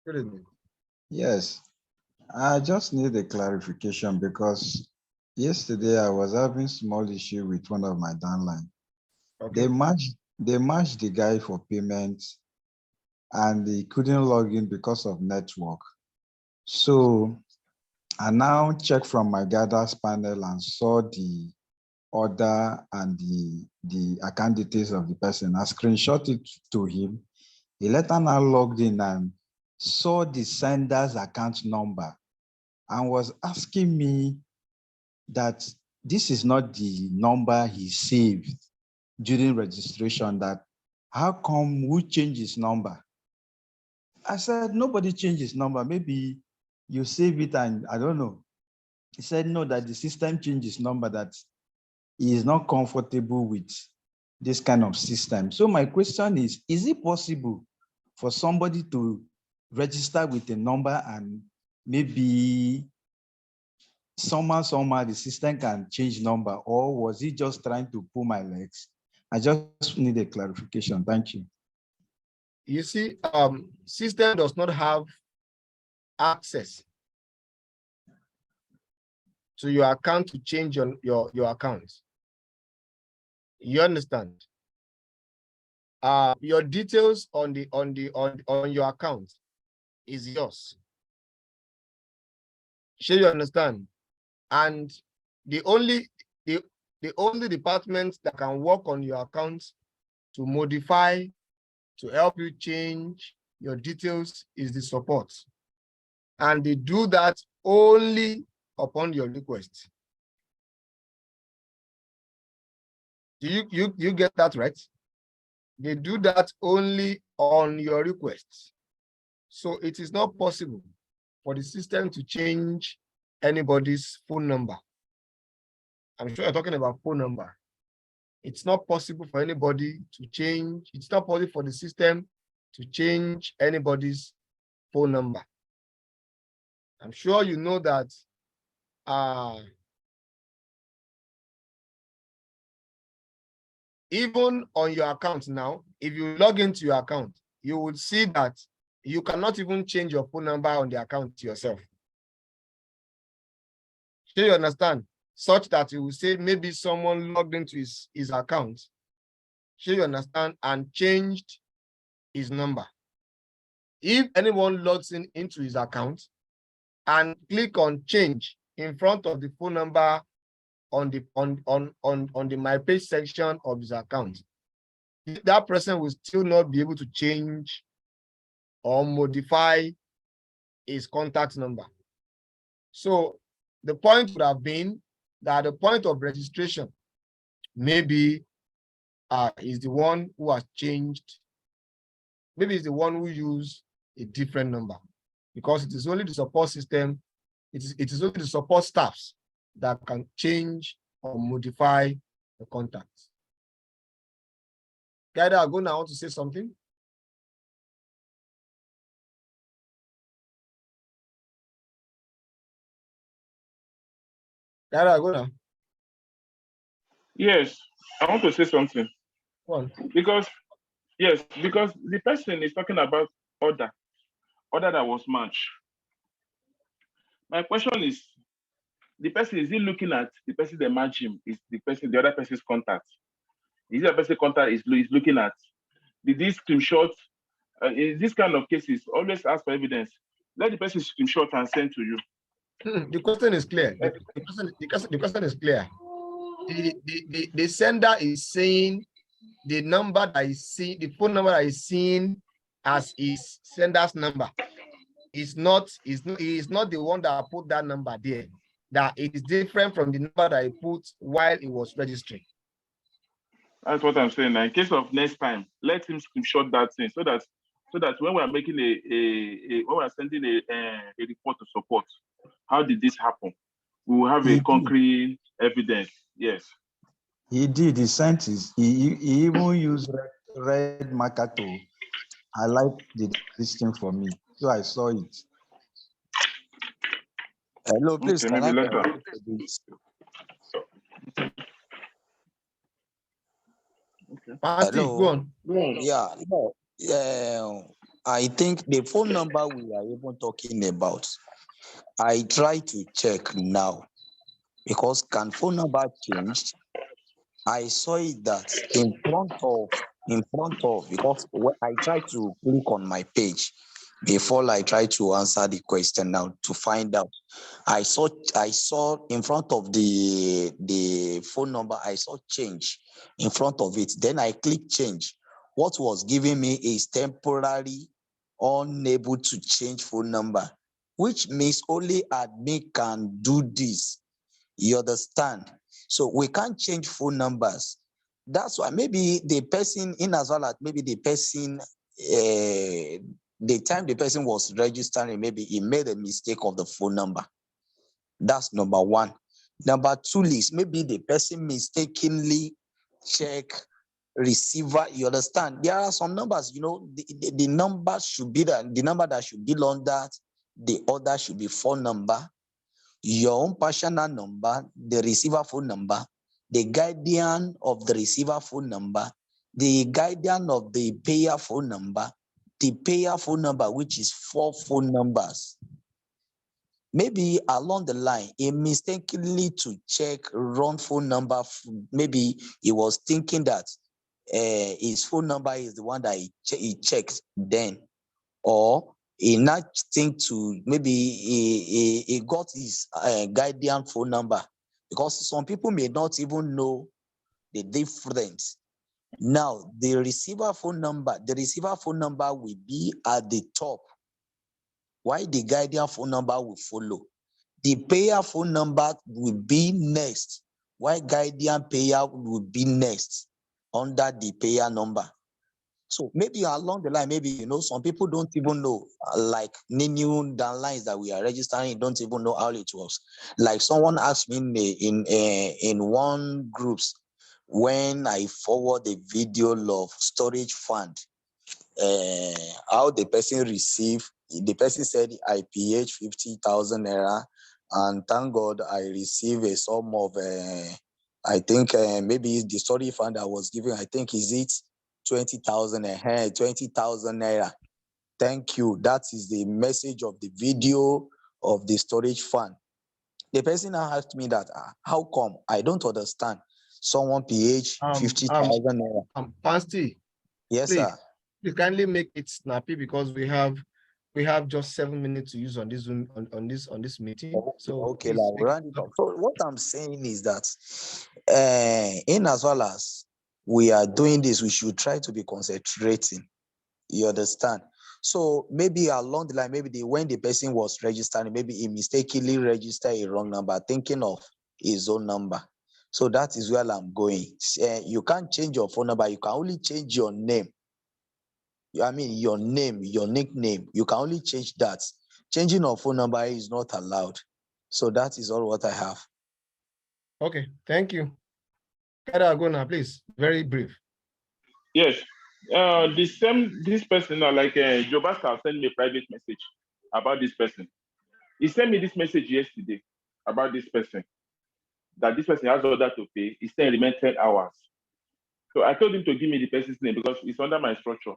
Good evening. Yes, I just need a clarification because yesterday I was having small issue with one of my downline. Okay. They matched the guy for payment and he couldn't log in because of network. So I now checked from my guidance panel and saw the order and the account details of the person. I screenshot it to him. He later now logged in and saw the sender's account number and was asking me that this is not the number he saved during registration, that how come who changed his number? I said, nobody changed his number. Maybe you save it and I don't know. He said, no, that the system changed his number, that he is not comfortable with this kind of system. So my question is it possible for somebody to register with a number and maybe somehow the system can change number, or was he just trying to pull my legs? I just need a clarification. Thank you. You see, system does not have access to your account to change your account. You understand? Your details on your account is yours. Sure, you understand? And the only department that can work on your account to modify, to help you change your details is the support. And they do that only upon your request. Do you get that right? They do that only on your request. So it is not possible for the system to change anybody's phone number. I'm sure you're talking about phone number. It's not possible for anybody to change. It's not possible for the system to change anybody's phone number. I'm sure you know that even on your account now, if you log into your account, you will see that you cannot even change your phone number on the account yourself. Do you understand? Such that you will say maybe someone logged into his account, do you understand, and changed his number. if anyone logs in into his account and click on change in front of the phone number on the my page section of his account, that person will still not be able to change or modify his contact number. So the point would have been that the point of registration maybe is the one who has changed, maybe it's the one who used a different number, because it is only the support system, it is only the support staffs that can change or modify the contacts. Guide, I go now, want to say something. Guide, I go now. Yes, I want to say something. Go on. Because the person is talking about order that was matched. My question is, the person, is he looking at the person that match him? Is the other person's contact? Is the person contact is looking at? Did this screenshot? In this kind of cases, always ask for evidence. Let the person screenshot and send to you. The question is clear. The question is clear. The sender is saying the number that is seen, the phone number that is seen as his sender's number is not the one that put that number there. That it is different from the number that he put while he was registering. That's what I'm saying. Now, in case of next time, let him screenshot that thing so that when we are making when we are sending a report to support, how did this happen? We will have a concrete evidence. Yes. He did. He sent his. He even used red marker to highlight this thing for me, so I saw it. Hello, please. Okay, maybe later. Pasty, go on. Yeah, no. I think the phone number we are even talking about, I try to check now because can phone number changed? I saw it that in front of because when I try to click on my page before I try to answer the question now to find out. I saw in front of the phone number, I saw change in front of it. Then I click change. What was giving me is temporary unable to change phone number, which means only admin can do this. You understand? So we can't change phone numbers. That's why maybe the person in as well as maybe the person the time the person was registering, maybe he made a mistake of the phone number. That's number one. Number two is maybe the person mistakenly check receiver. You understand? There are some numbers, the number should be the number that should belong that the other should be phone number, your own personal number, the receiver phone number, the guardian of the receiver phone number, the guardian of the payer phone number, the payer phone number, which is 4 phone numbers. Maybe along the line, he mistakenly to check wrong phone number. Maybe he was thinking that his phone number is the one that he checked then, or he not think to maybe he got his guardian phone number, because some people may not even know the difference. Now, the receiver phone number will be at the top, while the guardian phone number will follow. The payer phone number will be next, while guardian payer will be next under the payer number. So maybe along the line, maybe, some people don't even know, like new downlines that we are registering, don't even know how it works. Like someone asked me in one groups, when I forward a video of storage fund, how the person said I paid 50,000 naira, and thank God I received a sum of, I think maybe the storage fund I was giving, I think is it 20,000 naira. Thank you. That is the message of the video of the storage fund. The person now asked me that, how come? I don't understand. Someone paid 50,000 naira. Pasty, Yes, please, sir. please kindly make it snappy because we have we have just 7 minutes to use on this Zoom on this meeting. So Okay, please like, make round it up. So what I'm saying is that in as well as we are doing this, we should try to be concentrating. You understand? So maybe along the line, maybe when the person was registering, maybe he mistakenly registered a wrong number, thinking of his own number. So that is where I'm going. You can't change your phone number. You can only change your name. I mean, your name, your nickname. You can only change that. Changing of phone number is not allowed. So that is all what I have. Okay, thank you. Kada Agona, please, very brief. Yes. This person now, like Joe Basta sent me a private message about this person. He sent me this message yesterday about this person, that this person has order to pay. He still remain 10 hours. So I told him to give me the person's name because it's under my structure.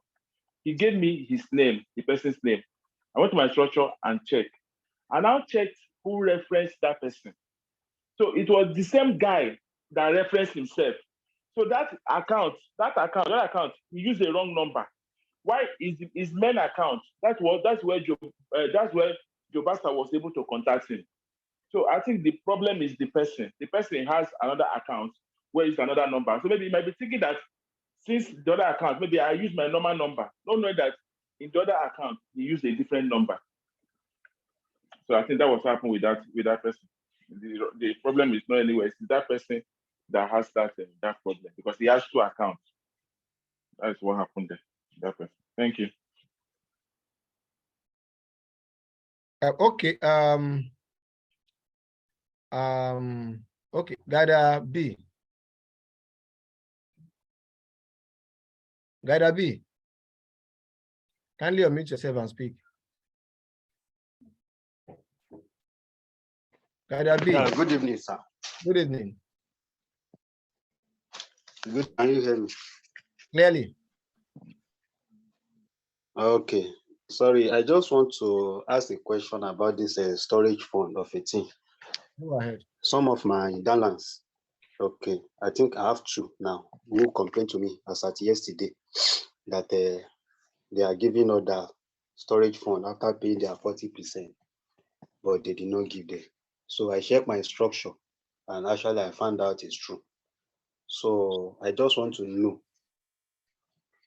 He gave me his name, the person's name. I went to my structure and checked. I now checked who referenced that person. So it was the same guy that referenced himself. So that account, he used the wrong number. Why is his main account? That's where Joe Basta was able to contact him. So I think the problem is the person. The person has another account where it's another number. So maybe he might be thinking that since the other account, maybe I use my normal number, not knowing that in the other account he used a different number. So I think that was happening with that person. The problem is not anywhere. It's that person that has that problem because he has two accounts. That's what happened there. That person. Thank you. Okay. Okay. Gada B. Gada B. Kindly unmute yourself and speak. Gada B. Good evening, sir. Good evening. Good. Can you hear me? Clearly. Okay. Sorry, I just want to ask a question about this storage fund of a thing. Go ahead. Some of my balance, okay, I think I have two now, who complained to me as at yesterday that they are giving other storage fund after paying their 40%, but they did not give them. So I checked my structure and actually I found out it's true. So I just want to know,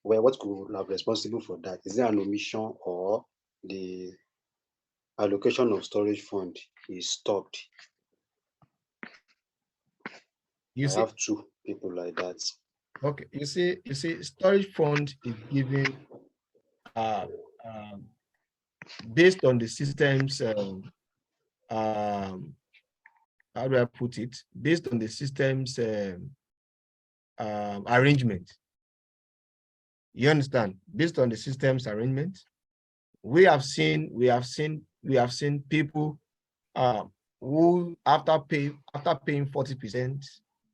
well, what could have responsible for that? Is there an omission or the allocation of storage fund is stopped? I have two people like that. Okay, you see, storage fund is given based on the system's how do I put it? Based on the system's arrangement. You understand? Based on the system's arrangement, we have seen people who after paying 40%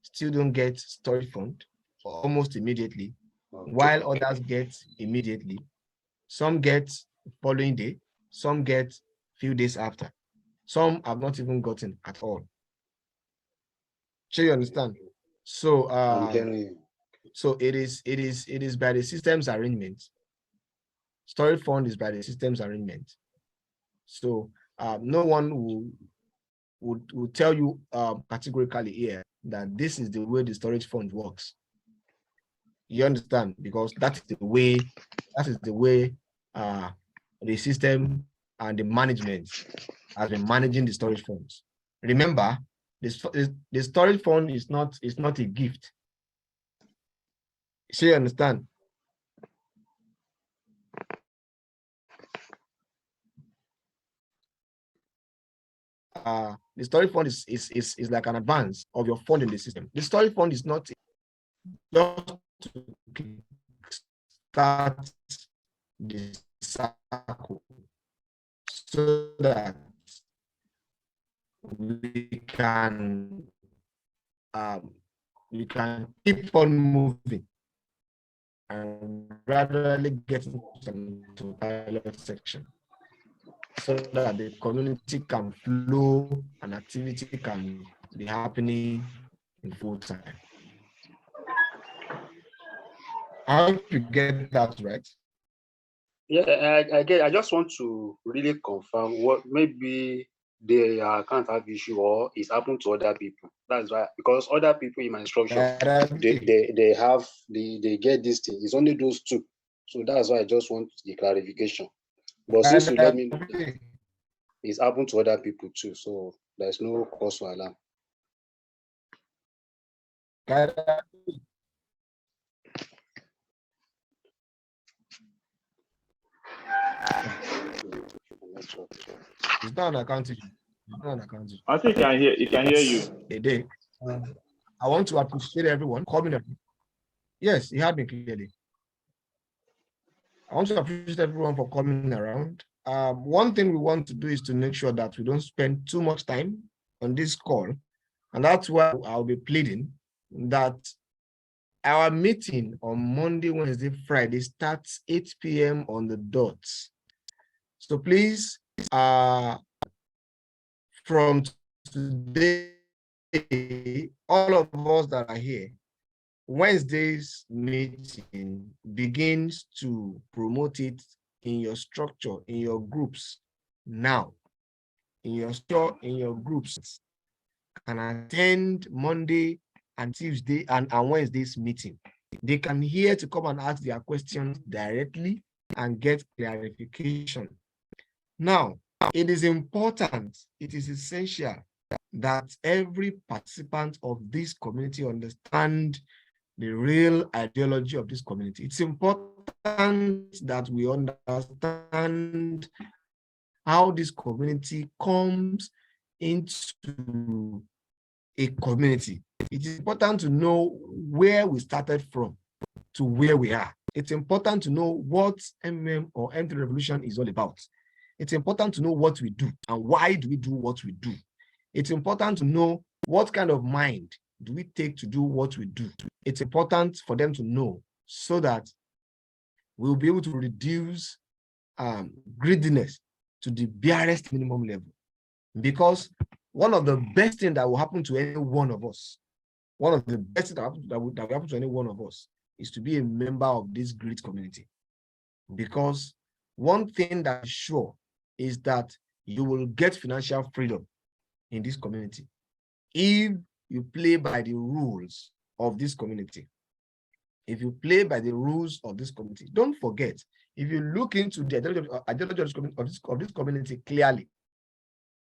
still don't get storage fund almost immediately, Okay. while others get immediately. Some get following day, some get few days after. Some have not even gotten at all. So you understand? So I'm hearing you. so it is by the system's arrangement. Storage fund is by the system's arrangement. So no one would tell you categorically here that this is the way the storage fund works. You understand? Because that is the way the system and the management has been managing the storage funds. Remember, the storage fund is not a gift. So you understand? The storage fund is like an advance of your fund in the system. The storage fund is not just to start the cycle so that we can keep on moving and gradually get into pilot section so that the community can flow and activity can be happening in full time. I hope you get that right. Yeah, I get. I just want to really confirm what maybe they can't have issue or it's happened to other people. That's why, because other people in my instruction, they get this thing. It's only those two. So that's why I just want the clarification. But since you let me know that it's happened to other people too, so there's no cause for alarm. It's not an account issue. It's not an account issue. I think he can hear you. A day. I want to appreciate everyone coming. Yes, he heard me clearly. I want to appreciate everyone for coming around. One thing we want to do is to make sure that we don't spend too much time on this call. And that's why I'll be pleading that our meeting on Monday, Wednesday, Friday starts 8 p.m. on the dot. So please, from today, all of us that are here, Wednesday's meeting begins to promote it in your structure, in your groups now, in your store, in your groups, can attend Monday and Tuesday and Wednesday's meeting. They can hear to come and ask their questions directly and get clarification. Now, it is important, it is essential that every participant of this community understand the real ideology of this community. It's important that we understand how this community comes into a community. It is important to know where we started from to where we are. It's important to know what MM or M3 Revolution is all about. It's important to know what we do and why do we do what we do. It's important to know what kind of mind do we take to do what we do. It's important for them to know so that we'll be able to reduce greediness to the barest minimum level. Because one of the best things that will happen to any one of us, one of the best things that will happen to any one of us is to be a member of this great community. Because one thing that's sure is that you will get financial freedom in this community if you play by the rules of this community. If you play by the rules of this community, don't forget, if you look into the ideology of this community clearly,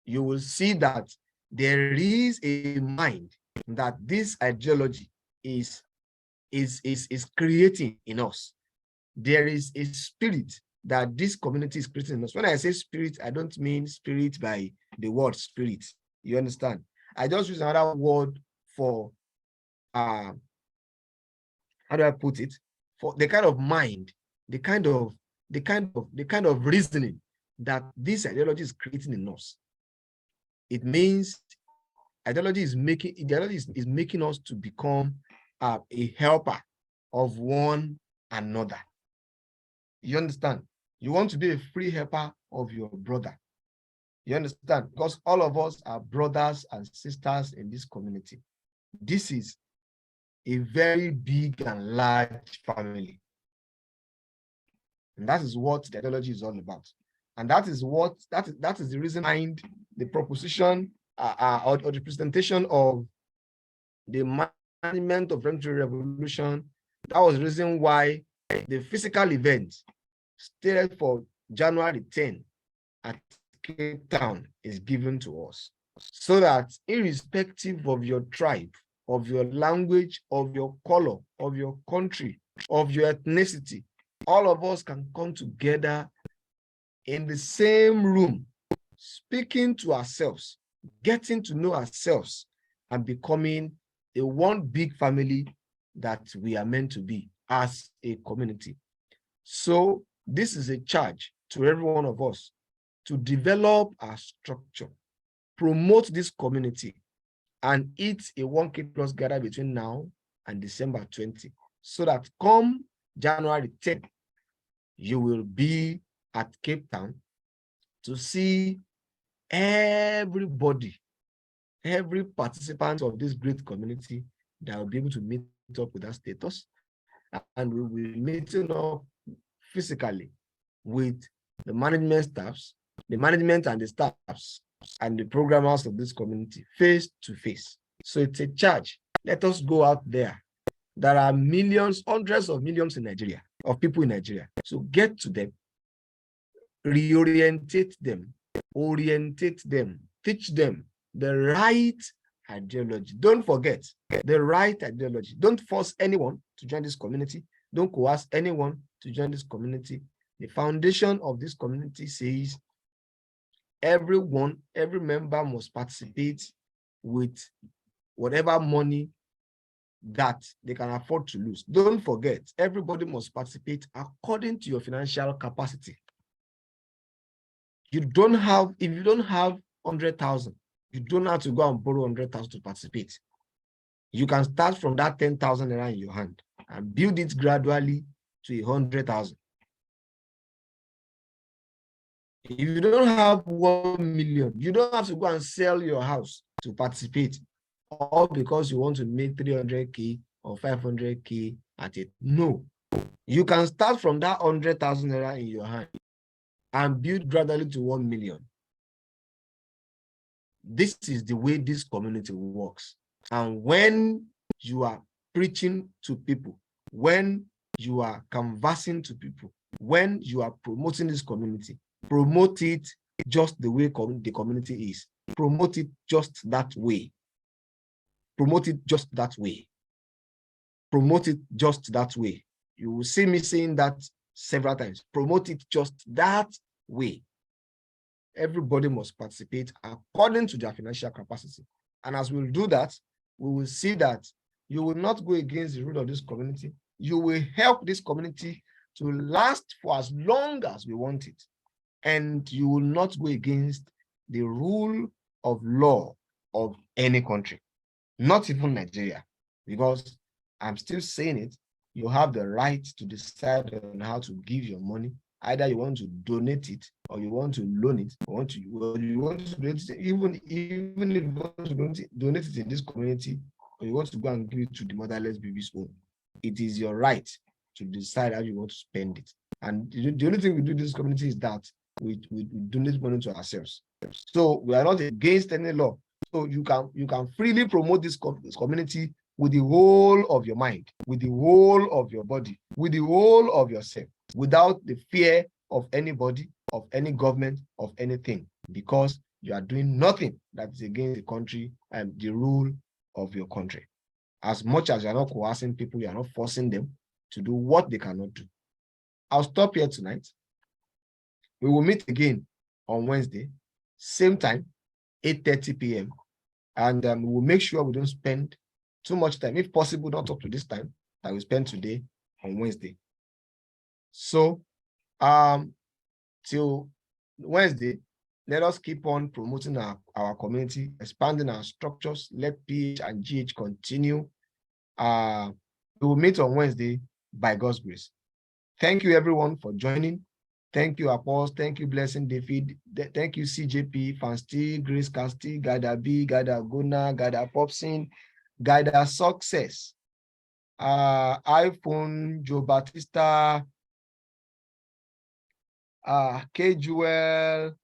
you will see that there is a mind that this ideology is creating in us. There is a spirit that this community is creating in us. When I say spirit, I don't mean spirit by the word spirit. You understand? I just use another word for how do I put it? For the kind of mind, the kind of reasoning that this ideology is creating in us. It means ideology is making us to become a helper of one another. You understand? You want to be a free helper of your brother. You understand? Because all of us are brothers and sisters in this community. This is a very big and large family. And that is what the ideology is all about. And that is the reason behind the proposition or the presentation of the management of M3 Revolution. That was the reason why the physical event stated for January 10 at Cape Town is given to us, so that irrespective of your tribe, of your language, of your color, of your country, of your ethnicity, all of us can come together in the same room, speaking to ourselves, getting to know ourselves, and becoming a one big family that we are meant to be as a community. So this is a charge to every one of us to develop our structure, promote this community, and eat a 1K plus gather between now and December 20, so that come January 10, you will be at Cape Town to see everybody, every participant of this great community that will be able to meet up with that status, and we will be meeting up physically with the management staffs, the management and the staffs, and the programmers of this community face to face. So it's a charge. Let us go out there. There are millions, hundreds of millions in Nigeria, of people in Nigeria. So get to them, reorientate them, orientate them, teach them the right ideology. Don't forget the right ideology. Don't force anyone to join this community. Don't coerce anyone to join this community. The foundation of this community says everyone, every member must participate with whatever money that they can afford to lose. Don't forget, everybody must participate according to your financial capacity. You don't have, if you don't have 100,000, you don't have to go and borrow 100,000 to participate. You can start from that 10,000 in your hand and build it gradually to 100,000. If you don't have 1 million, you don't have to go and sell your house to participate, all because you want to make 300K or 500K at it. No, you can start from that 100,000 naira in your hand and build gradually to 1 million. This is the way this community works. And when you are preaching to people, when you are conversing to people, when you are promoting this community, promote it just the way the community is. Promote it just that way. Promote it just that way. Promote it just that way. You will see me saying that several times. Promote it just that way. Everybody must participate according to their financial capacity. And as we'll do that, we will see that you will not go against the rule of this community. You will help this community to last for as long as we want it. And you will not go against the rule of law of any country, not even Nigeria, because I'm still saying it, you have the right to decide on how to give your money. Either you want to donate it or you want to loan it, or you want to donate it, even if you want to donate it in this community, or you want to go and give it to the motherless baby's home. It is your right to decide how you want to spend it. And the only thing we do in this community is that we donate money to ourselves. So we are not against any law. So you can freely promote this community with the whole of your mind, with the whole of your body, with the whole of yourself, without the fear of anybody, of any government, of anything, because you are doing nothing that is against the country and the rule of your country. As much as you are not coercing people, you are not forcing them to do what they cannot do. I'll stop here tonight. We will meet again on Wednesday, same time, 8:30 p.m. And we will make sure we don't spend too much time, if possible, not up to this time that we spend today on Wednesday. So till Wednesday, let us keep on promoting our community, expanding our structures. Let PH and GH continue. We will meet on Wednesday by God's grace. Thank you, everyone, for joining. Thank you, Apostle. Thank you, Blessing David. Thank you, CJP, Fansti, Grace Casti, Gada B, Gada Guna, Gada Popsin, Gada Success, iPhone, Joe Batista, K Jewel,